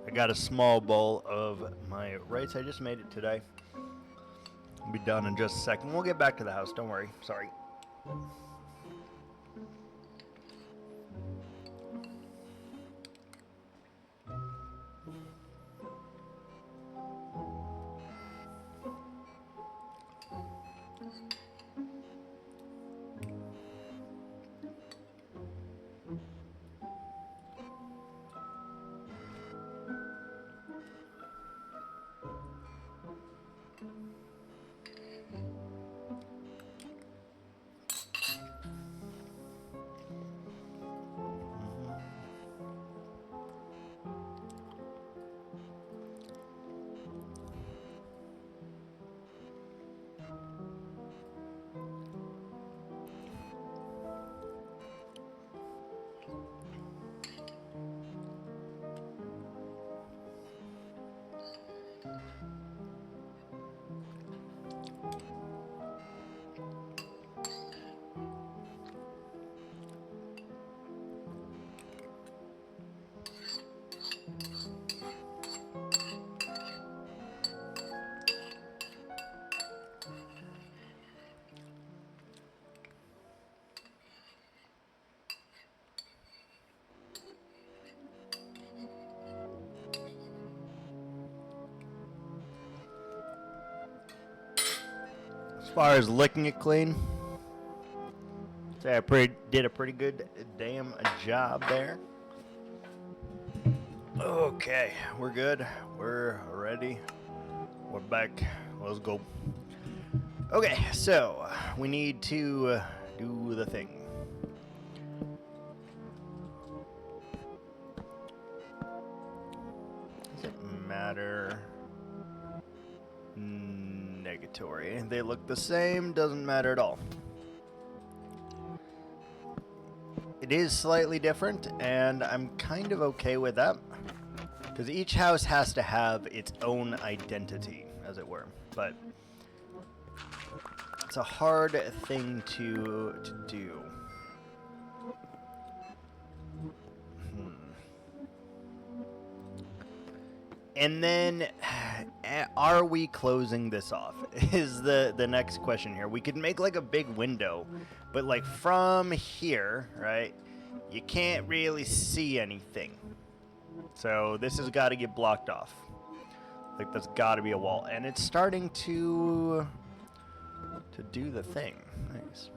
I got a small bowl of my rice. I just made it today. I'll be done in just a second. We'll get back to the house. Don't worry. Sorry. As far as licking it clean, say I did a pretty good damn job there. Okay, we're good. We're ready. We're back. Let's go. Okay, so we need to do the thing. Does it matter? Negatory. They look the same, doesn't matter at all. It is slightly different, and I'm kind of okay with that. Because each house has to have its own identity, as it were. But it's a hard thing to do. And then, are we closing this off? Is the next question here. We could make like a big window, but like from here, right, you can't really see anything. So this has got to get blocked off. Like there's got to be a wall. And it's starting to do the thing. Nice.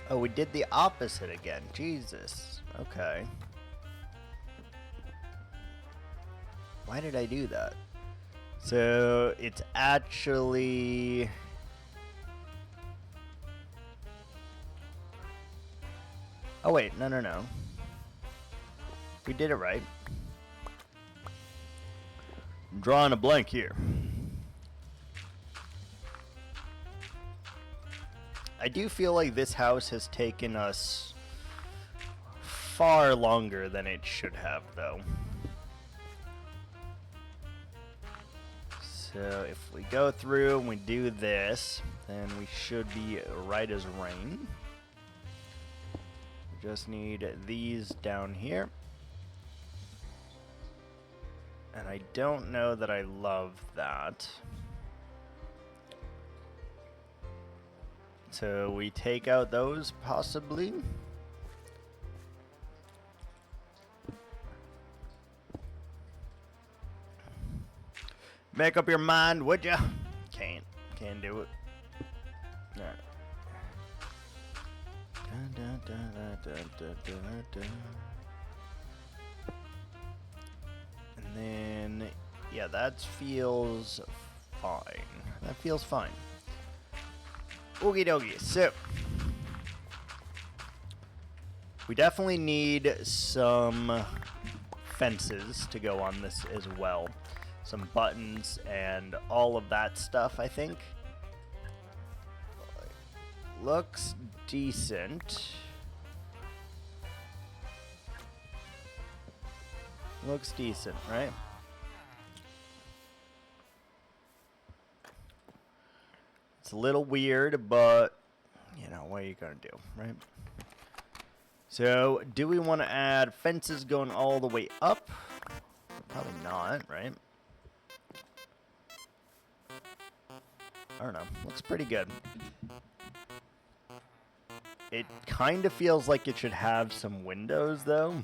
Oh, we did the opposite again. Jesus. Okay. Why did I do that? So, it's actually... Oh, wait. No. We did it right. I'm drawing a blank here. I do feel like this house has taken us far longer than it should have, though. So if we go through and we do this, then we should be right as rain. We just need these down here. And I don't know that I love that. So we take out those, possibly. Make up your mind, would ya? Can't do it. All right. And then, yeah, that feels fine. That feels fine. Okie dokie, so we definitely need some fences to go on this as well. Some buttons and all of that stuff, I think. Looks decent. Looks decent, right? It's a little weird, but, you know, what are you going to do, right? So, do we want to add fences going all the way up? Probably not, right? I don't know. Looks pretty good. It kind of feels like it should have some windows, though.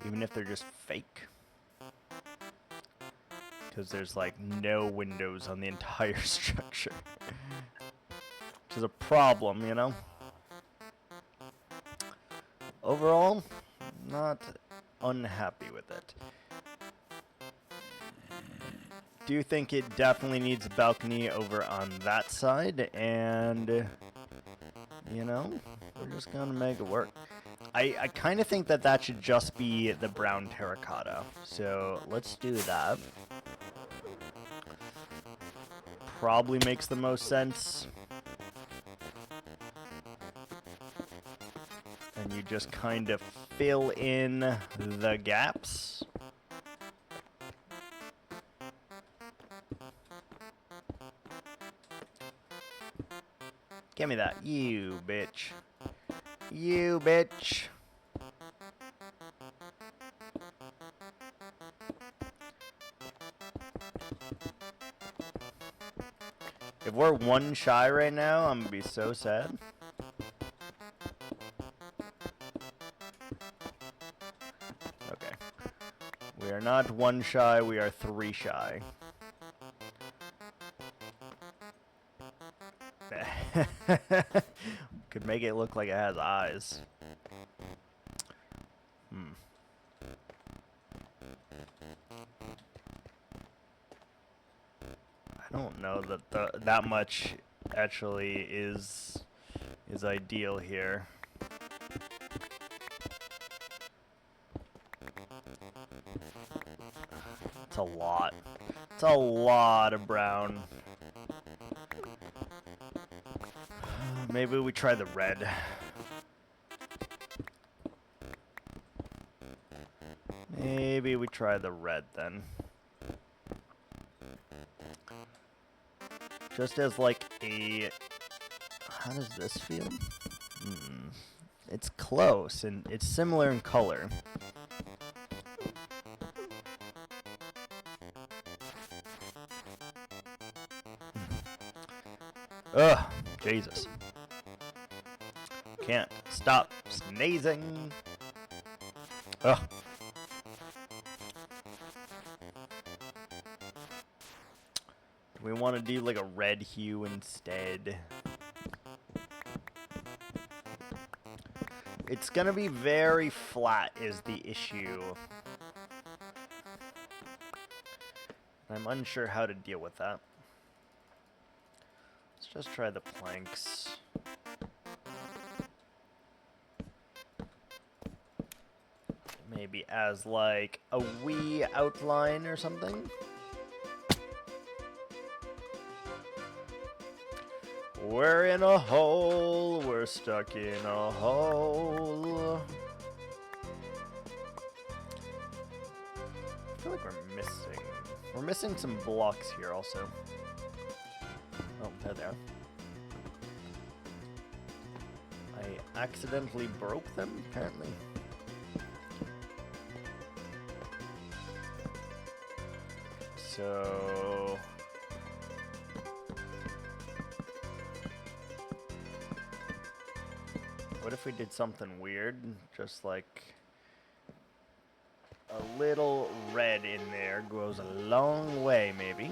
Even if they're just fake. Because there's, like, no windows on the entire structure. Which is a problem, you know? Overall, not unhappy with it. Do think it definitely needs a balcony over on that side, and, you know, we're just going to make it work. I kind of think that that should just be the brown terracotta, so let's do that. probably makes the most sense. And you just kind of fill in the gaps. Give me that, you bitch. You bitch. If we're 1 shy right now, I'm gonna be so sad. Okay. We are not 1 shy, we are 3 shy. Could make it look like it has eyes. I don't know that that much actually is ideal here. It's a lot. It's a lot of brown. Maybe we try the red. Maybe we try the red then. Just as like a... How does this feel? It's close and it's similar in color. Ugh, Jesus. Can't stop sneezing. Ugh. We want to do like a red hue instead. It's gonna be very flat is the issue. I'm unsure how to deal with that. Let's just try the planks. Maybe as like a wee outline or something. We're in a hole, we're stuck in a hole. I feel like we're missing some blocks here also. Oh, there they are. I accidentally broke them, apparently. So... What if we did something weird? Just like a little red in there goes a long way, maybe.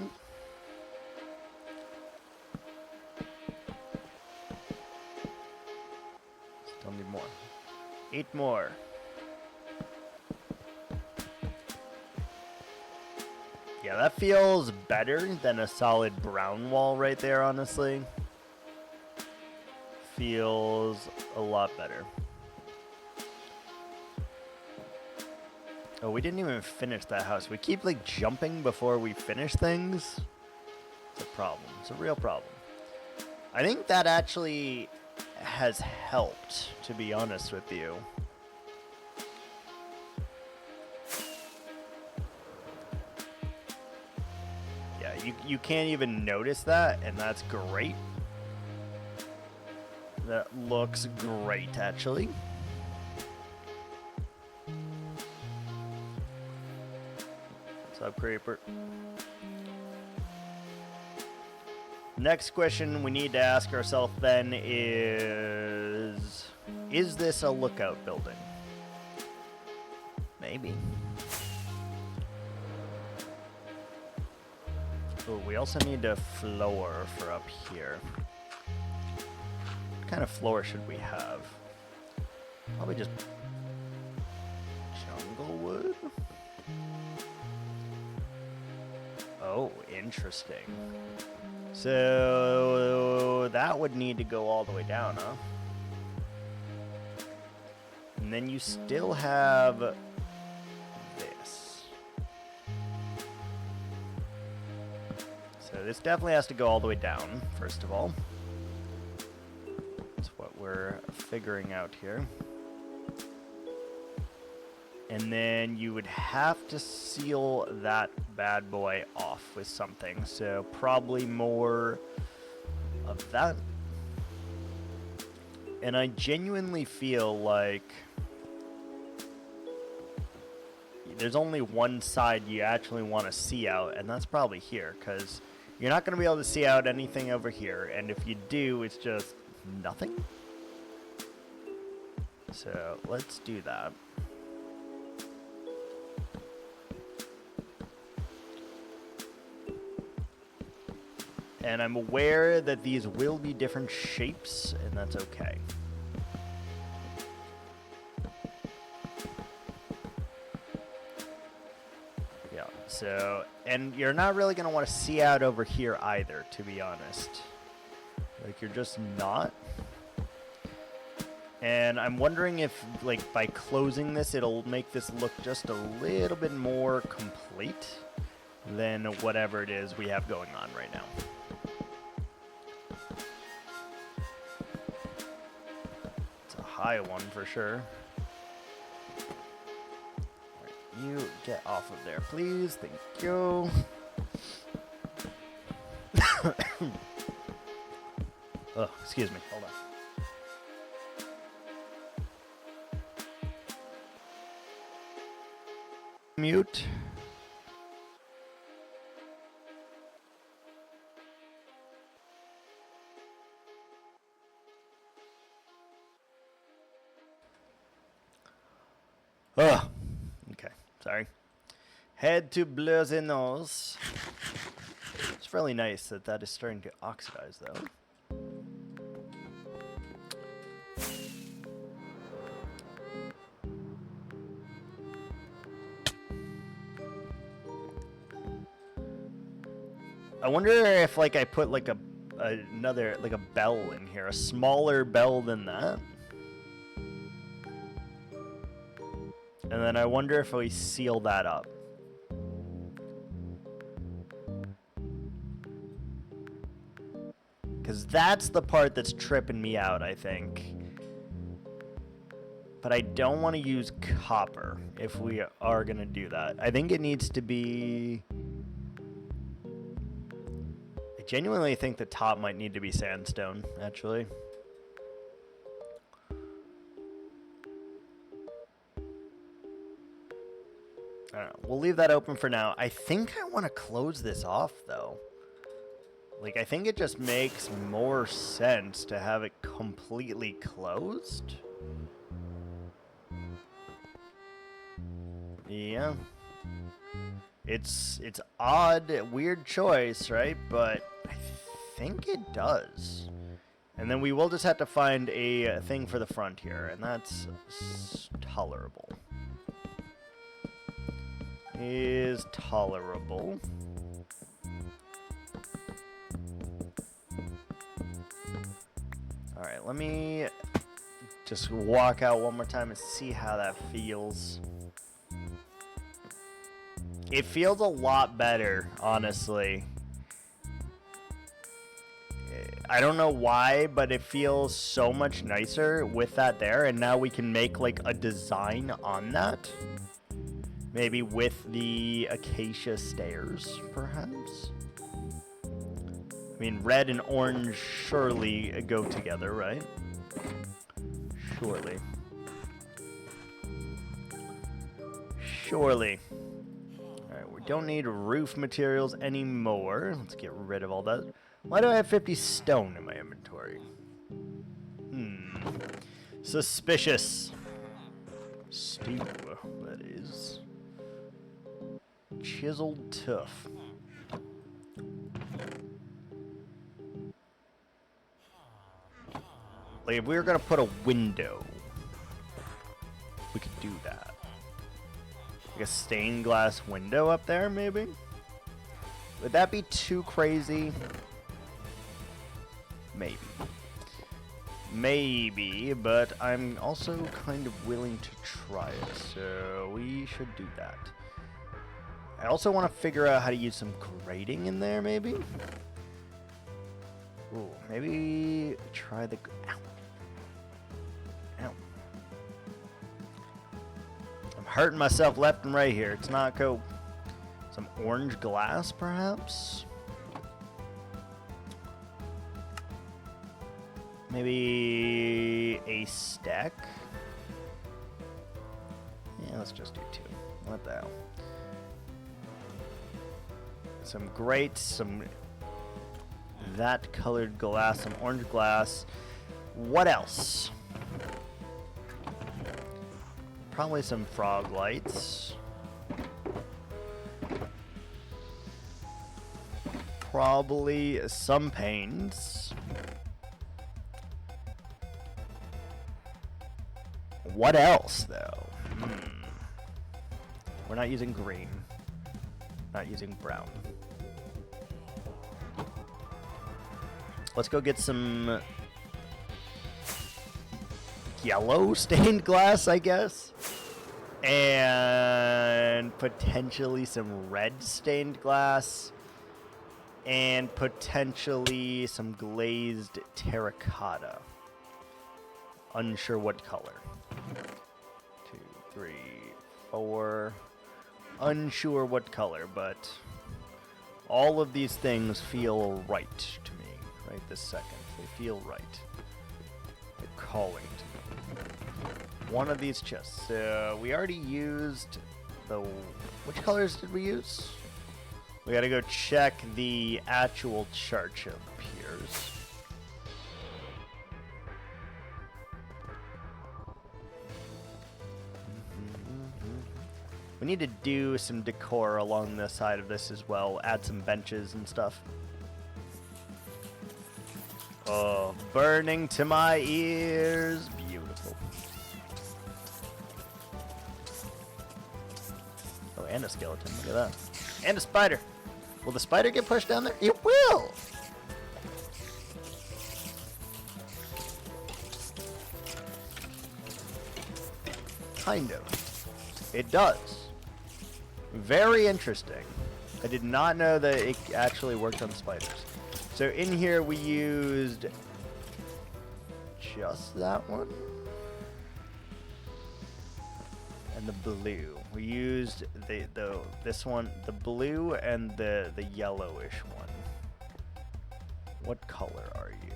Still need more. 8 more. Yeah, that feels better than a solid brown wall right there, honestly. Feels a lot better. Oh, we didn't even finish that house. We keep like jumping before we finish things. It's a problem. It's a real problem. I think that actually has helped, to be honest with you. Yeah, you can't even notice that, and that's great. That looks great, actually. What's up, Creeper? Next question we need to ask ourselves then is this a lookout building? Maybe. Oh, we also need a floor for up here. What kind of floor should we have? Probably just jungle wood? Oh, interesting. So that would need to go all the way down, huh? And then you still have this. So So this definitely has to go all the way down, first of all. That's what we're figuring out here. And then you would have to seal that bad boy off with something. So probably more of that. And I genuinely feel like there's only one side you actually want to see out, and that's probably here, because you're not going to be able to see out anything over here. And if you do, it's just nothing. So let's do that. And I'm aware that these will be different shapes, and that's okay. Yeah, so, and you're not really going to want to see out over here either, to be honest. Like, you're just not. And I'm wondering if, like, by closing this, it'll make this look just a little bit more complete than whatever it is we have going on right now. High one for sure. Right, you get off of there, please. Thank you. Oh, excuse me. Hold on. Mute. Oh, okay, sorry. Head to blur the nose. It's really nice that that is starting to oxidize, though. I wonder if, like, I put, like, another, like, a bell in here, a smaller bell than that. And then I wonder if we seal that up. Because that's the part that's tripping me out, I think. But I don't want to use copper if we are going to do that. I think it needs to be... I genuinely think the top might need to be sandstone, actually. I don't know. We'll leave that open for now. I think I want to close this off, though. Like, I think it just makes more sense to have it completely closed. Yeah. It's odd, weird choice, right? But I think it does. And then we will just have to find a thing for the front here, and that's tolerable. Is tolerable. Alright, let me just walk out one more time and see how that feels. It feels a lot better, honestly. I don't know why, but it feels so much nicer with that there, and now we can make like a design on that. Maybe with the acacia stairs, perhaps? I mean, red and orange surely go together, right? Surely. Surely. Alright, we don't need roof materials anymore. Let's get rid of all that. Why do I have 50 stone in my inventory? Suspicious. Steel, that is. Chiseled tuff. Like, if we were gonna put a window, we could do that. Like a stained glass window up there, maybe? Would that be too crazy? Maybe. Maybe, but I'm also kind of willing to try it, so we should do that. I also want to figure out how to use some grading in there, maybe? Ooh, maybe try the... Ow. Ow. I'm hurting myself left and right here. It's not cool. Some orange glass, perhaps? Maybe a stack? Yeah, let's just do 2. What the hell? Some great, some that colored glass, some orange glass. What else? Probably some frog lights. Probably some paints. What else, though? We're not using green. Not using brown. Let's go get some yellow stained glass, I guess. And potentially some red stained glass. And potentially some glazed terracotta. Unsure what color. 2, 3, 4. Unsure what color, but all of these things feel right to me right this second. They feel right. They're calling to me. One of these chests. We already used the... Which colors did we use? We gotta go check the actual chart, it appears. We need to do some decor along the side of this as well. Add some benches and stuff. Oh, burning to my ears. Beautiful. Oh, and a skeleton. Look at that. And a spider. Will the spider get pushed down there? It will! Kind of. It does. Very interesting. I did not know that it actually worked on spiders. So in here we used just that one. And the blue. We used this one, the blue and the yellowish one. What color are you?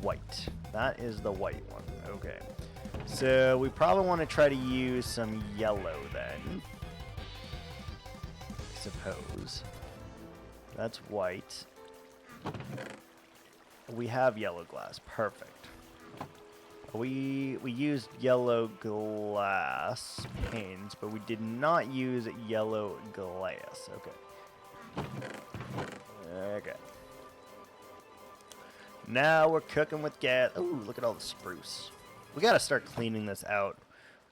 White. That is the white one. Okay. So we probably want to try to use some yellow then. I suppose. That's white. We have yellow glass. Perfect. We used yellow glass panes, but we did not use yellow glass. Okay. Okay. Now we're cooking with gas. Ooh, look at all the spruce. We gotta start cleaning this out.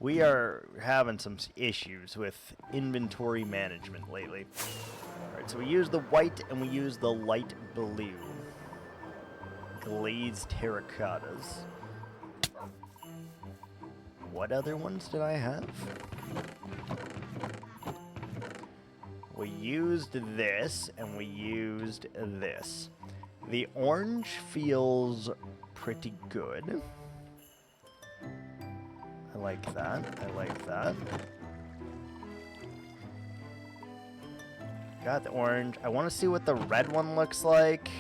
We are having some issues with inventory management lately. Alright, so we use the white and we use the light blue. Glazed terracottas. What other ones did I have? We used this and we used this. The orange feels pretty good. I like that. I like that. Got the orange. I want to see what the red one looks like.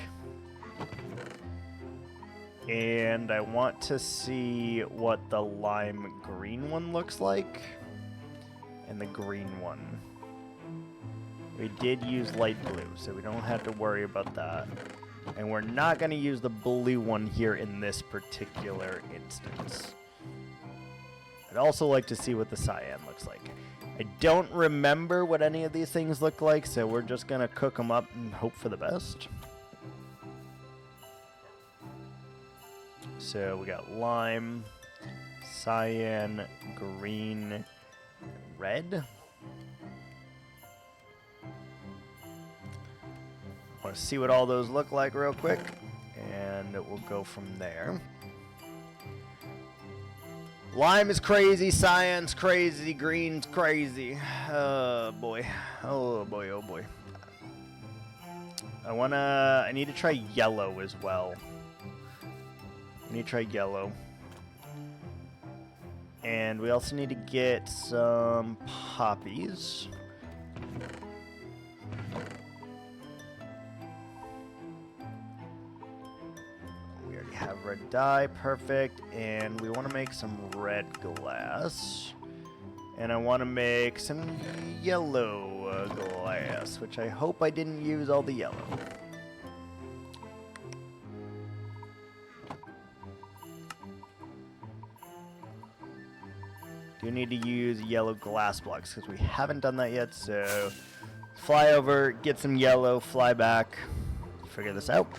And I want to see what the lime green one looks like. And the green one. We did use light blue, so we don't have to worry about that. And we're not going to use the blue one here in this particular instance. I'd also like to see what the cyan looks like. I don't remember what any of these things look like, so we're just going to cook them up and hope for the best. So we got lime, cyan, green, red. I want to see what all those look like real quick, and we'll go from there. Lime is crazy, cyan's crazy, green's crazy. Oh boy. Oh boy, oh boy. I need to try yellow as well. I need to try yellow. And we also need to get some poppies. We already have red dye, perfect. And we want to make some red glass. And I want to make some yellow glass, which I hope I didn't use all the yellow. Do need to use yellow glass blocks because we haven't done that yet, so fly over, get some yellow, fly back, figure this out.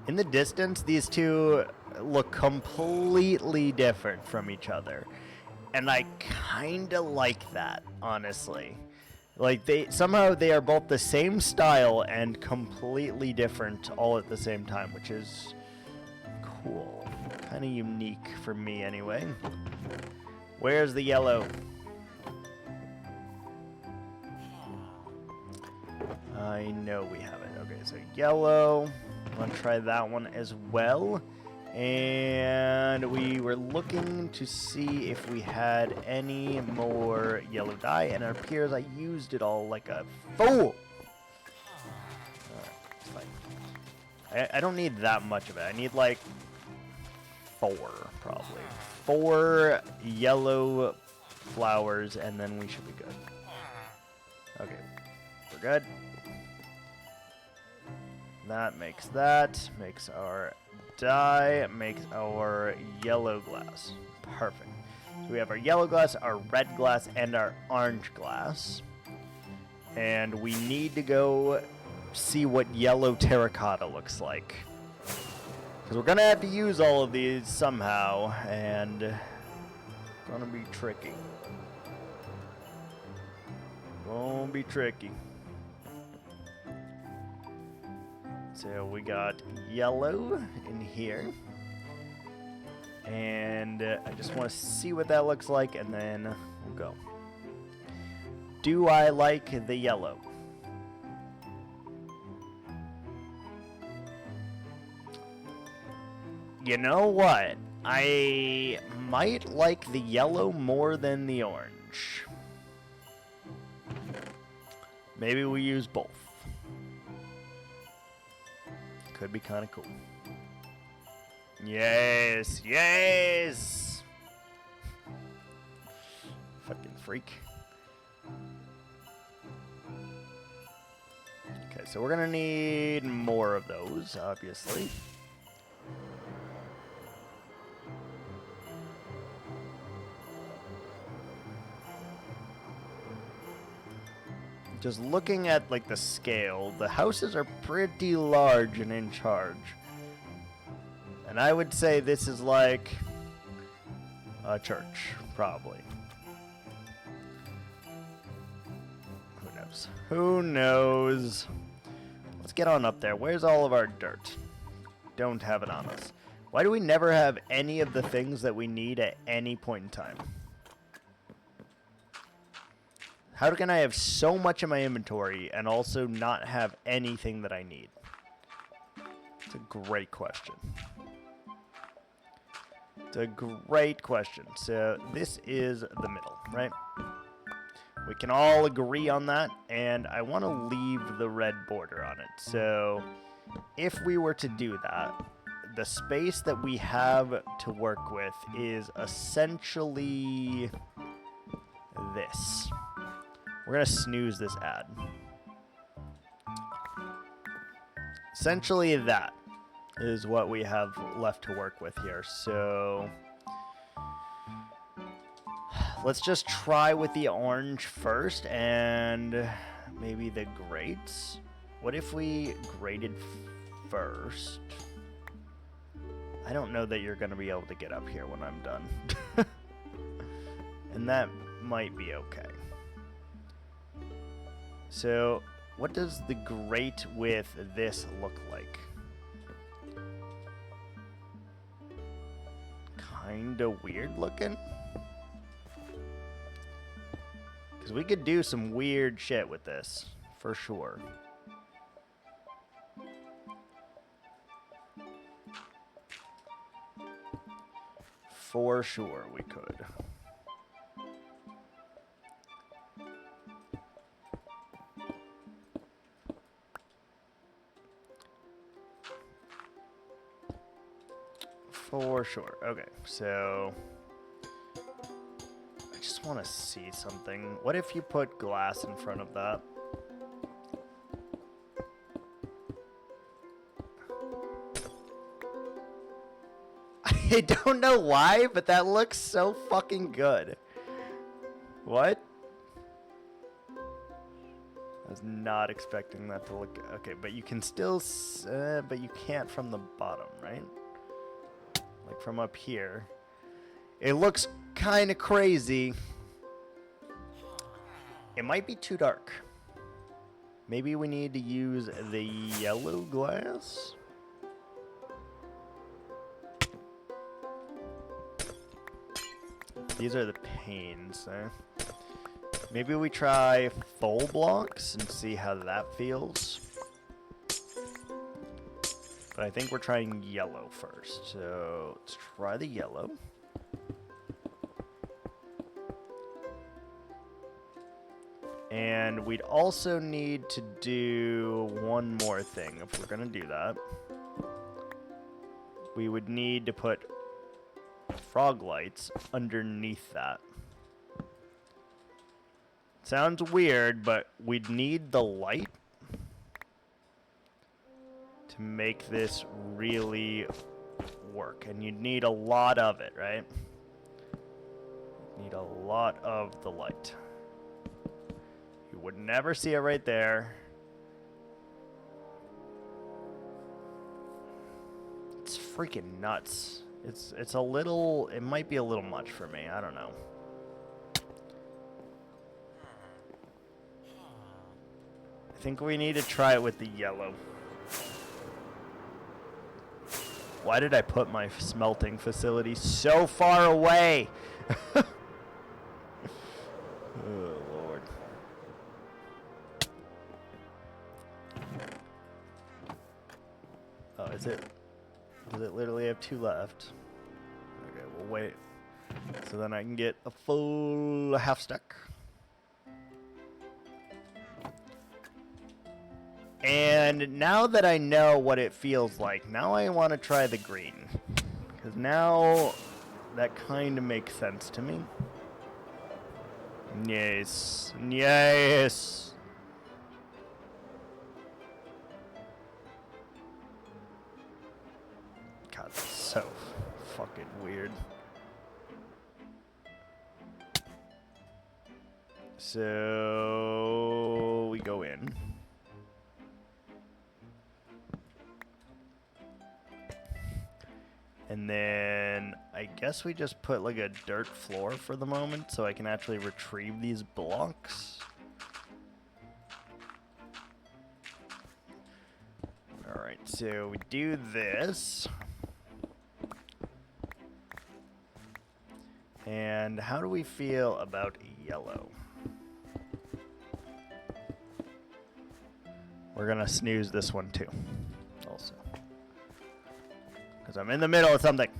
In the distance, these two look completely different from each other, and I kinda like that, honestly. Like, somehow they are both the same style and completely different all at the same time, which is cool. Kind of unique for me, anyway. Where's the yellow? I know we have it. Okay, so yellow. I'm going to try that one as well. And we were looking to see if we had any more yellow dye, and it appears I used it all like a fool. It's fine. I don't need that much of it. I need like 4, probably. 4 yellow flowers, and then we should be good. Okay, we're good. That makes our dye, makes our yellow glass. Perfect. So we have our yellow glass, our red glass, and our orange glass. And we need to go see what yellow terracotta looks like. Because we're going to have to use all of these somehow, and it's going to be tricky. Gonna be tricky. So we got yellow in here. And I just want to see what that looks like, and then we'll go. Do I like the yellow? You know what? I might like the yellow more than the orange. Maybe we use both. Could be kind of cool. Yes, yes! Fucking freak. Okay, so we're gonna need more of those, obviously. Just looking at like the scale, the houses are pretty large and in charge. And I would say this is like a church, probably. Who knows? Who knows? Let's get on up there. Where's all of our dirt? Don't have it on us. Why do we never have any of the things that we need at any point in time? How can I have so much in my inventory and also not have anything that I need? It's a great question. It's a great question. So this is the middle, right? We can all agree on that, and I want to leave the red border on it. So if we were to do that, the space that we have to work with is essentially this. We're going to snooze this ad. Essentially that is what we have left to work with here. So let's just try with the orange first and maybe the grates. What if we graded first? I don't know that you're going to be able to get up here when I'm done. And that might be okay. So, what does the grate with this look like? kinda weird looking. Because we could do some weird shit with this, for sure. For sure we could. For sure. Okay, so I just want to see something. What if you put glass in front of that? I don't know why, but that looks so fucking good. What? I was not expecting that to look... Okay, but you can still... but you can't from the bottom, right? Like from up here. It looks kind of crazy. It might be too dark. Maybe we need to use the yellow glass? These are the panes. Maybe we try full blocks and see how that feels. But I think we're trying yellow first. So let's try the yellow. And we'd also need to do one more thing if we're going to do that. We would need to put frog lights underneath that. Sounds weird, but we'd need the light to make this really work. And you'd need a lot of it, right? Need a lot of the light. You would never see it right there. It's freaking nuts. It's a little, it might be a little much for me. I don't know. I think we need to try it with the yellow. Why did I put my smelting facility so far away? Oh, Lord. Oh, is it? Does it literally have 2 left? Okay, we'll wait. So then I can get a full half stack. And now that I know what it feels like, now I want to try the green. Because now that kind of makes sense to me. Yes. Yes. God, that's so fucking weird. So we go in. And then I guess we just put like a dirt floor for the moment so I can actually retrieve these blocks. Alright, so we do this. And how do we feel about yellow? We're gonna snooze this one too, also. Because I'm in the middle of something.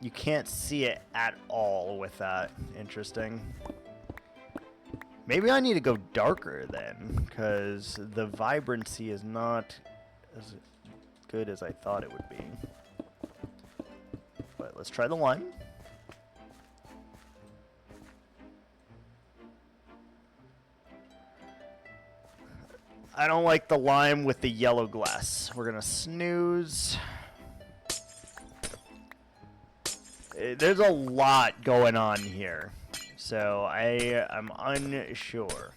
You can't see it at all with that. Interesting. Maybe I need to go darker then, because the vibrancy is not as good as I thought it would be. But let's try the lime. I don't like the lime with the yellow glass. We're gonna snooze. There's a lot going on here, so I'm unsure.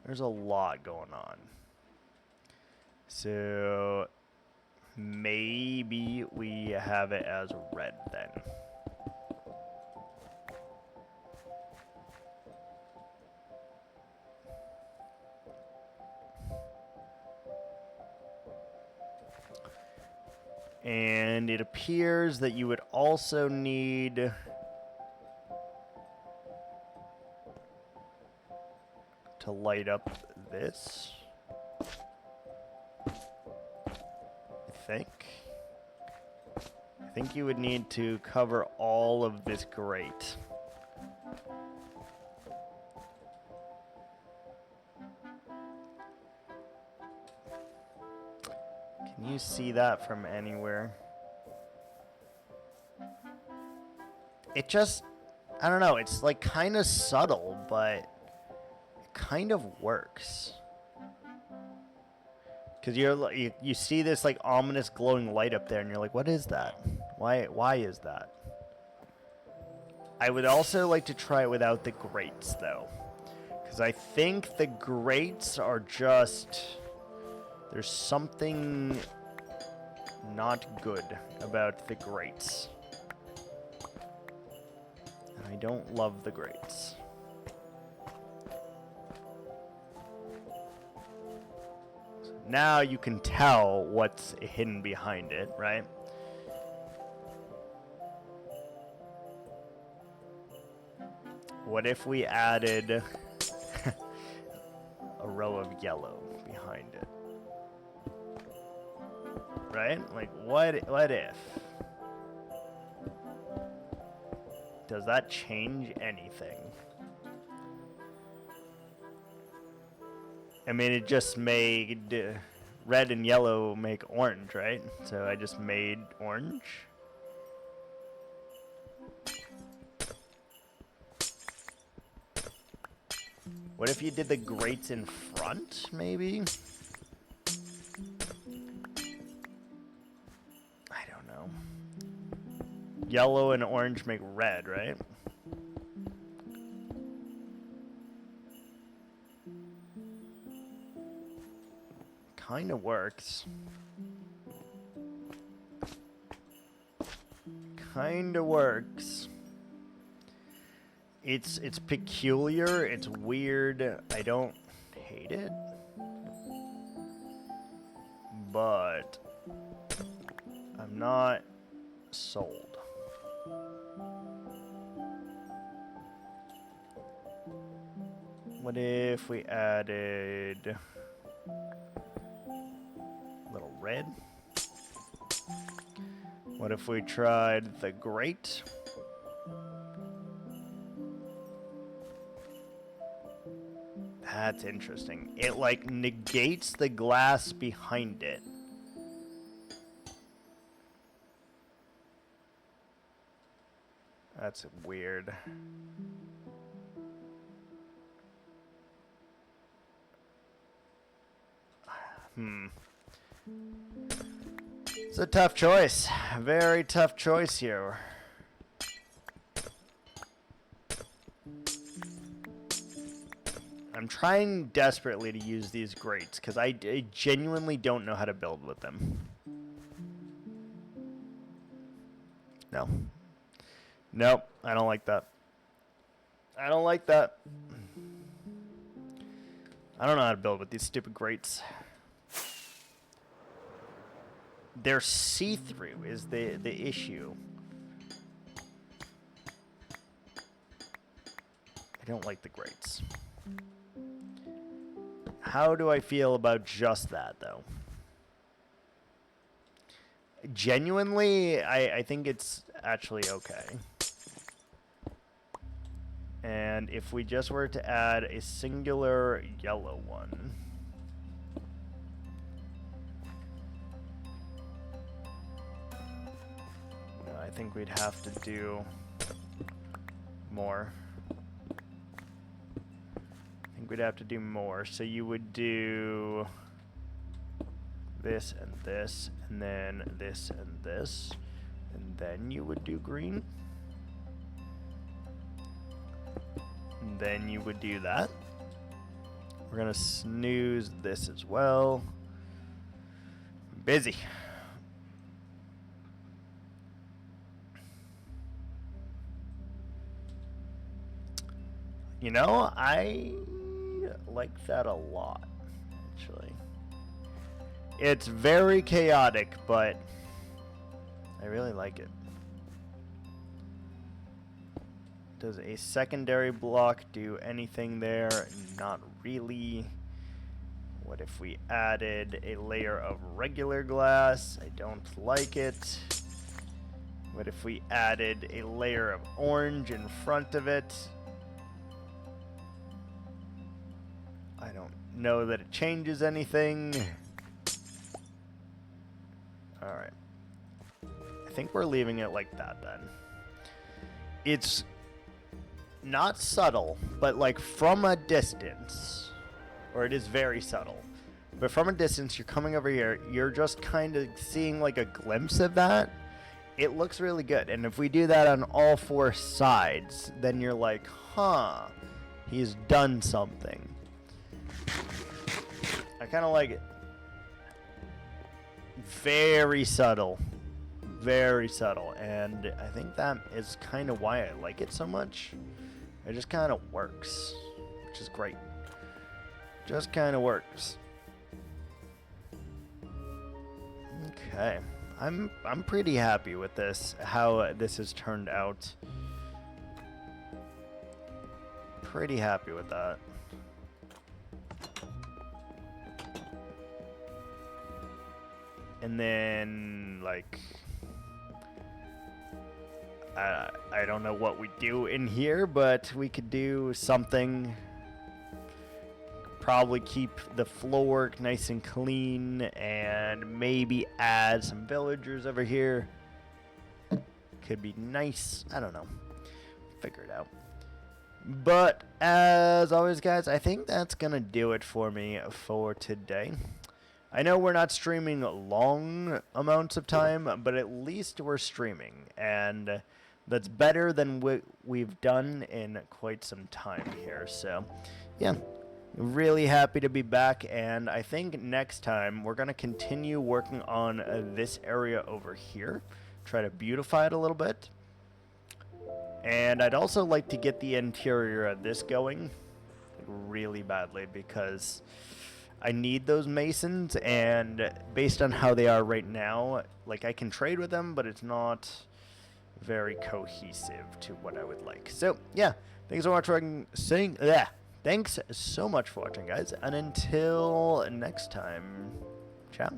There's a lot going on. So maybe we have it as red then. And it appears that you would also need to light up this, I think. I think you would need to cover all of this grate. Can you see that from anywhere? It just, I don't know, it's like kind of subtle, but it kind of works. Because you see this like ominous glowing light up there and you're like, what is that? Why is that? I would also like to try it without the grates though. Because I think the grates are just, there's something not good about the grates. And I don't love the grates. Now you can tell what's hidden behind it, right? What if we added a row of yellow behind it? Right? Like, what if? Does that change anything? I mean, it just made red and yellow make orange, right? So I just made orange. What if you did the grates in front, maybe? I don't know. Yellow and orange make red, right? Kind of works. Kind of works. It's peculiar, it's weird. I don't hate it. But I'm not sold. What if we added little red? What if we tried the grate? That's interesting. It like negates the glass behind it. That's weird. It's a tough choice. Very tough choice here. I'm trying desperately to use these grates because I genuinely don't know how to build with them. No. Nope, I don't like that. I don't like that. I don't know how to build with these stupid grates. They're see-through is the issue. I don't like the grates. How do I feel about just that, though? Genuinely, I think it's actually okay. And if we just were to add a singular yellow one... No, I think we'd have to do more. We'd have to do more. So you would do this and this, and then this and this, and then you would do green. And then you would do that. We're gonna snooze this as well. Busy. You know, I like that a lot, actually. It's very chaotic, but I really like it. Does a secondary block do anything there? Not really. What if we added a layer of regular glass? I don't like it. What if we added a layer of orange in front of it? I don't know that it changes anything. Alright. I think we're leaving it like that then. It's not subtle, but like from a distance, or it is very subtle, but from a distance, you're coming over here, you're just kind of seeing like a glimpse of that. It looks really good, and if we do that on all four sides, then you're like, huh, he's done something. I kind of like it. Very subtle. Very subtle, and I think that is kind of why I like it so much. It just kind of works, which is great. Just kind of works. Okay. I'm pretty happy with this, how this has turned out. Pretty happy with that. And then, like, I don't know what we do in here, but we could do something. Probably keep the floor nice and clean, and maybe add some villagers over here. Could be nice. I don't know. Figure it out. But as always, guys, I think that's gonna do it for me for today. I know we're not streaming long amounts of time, but at least we're streaming, and that's better than what we've done in quite some time here. So yeah, really happy to be back, and I think next time we're going to continue working on this area over here, try to beautify it a little bit. And I'd also like to get the interior of this going really badly, because I need those masons, and based on how they are right now, like, I can trade with them, but it's not very cohesive to what I would like. So yeah, thanks so much for saying that. Thanks so much for watching, guys, and until next time, ciao.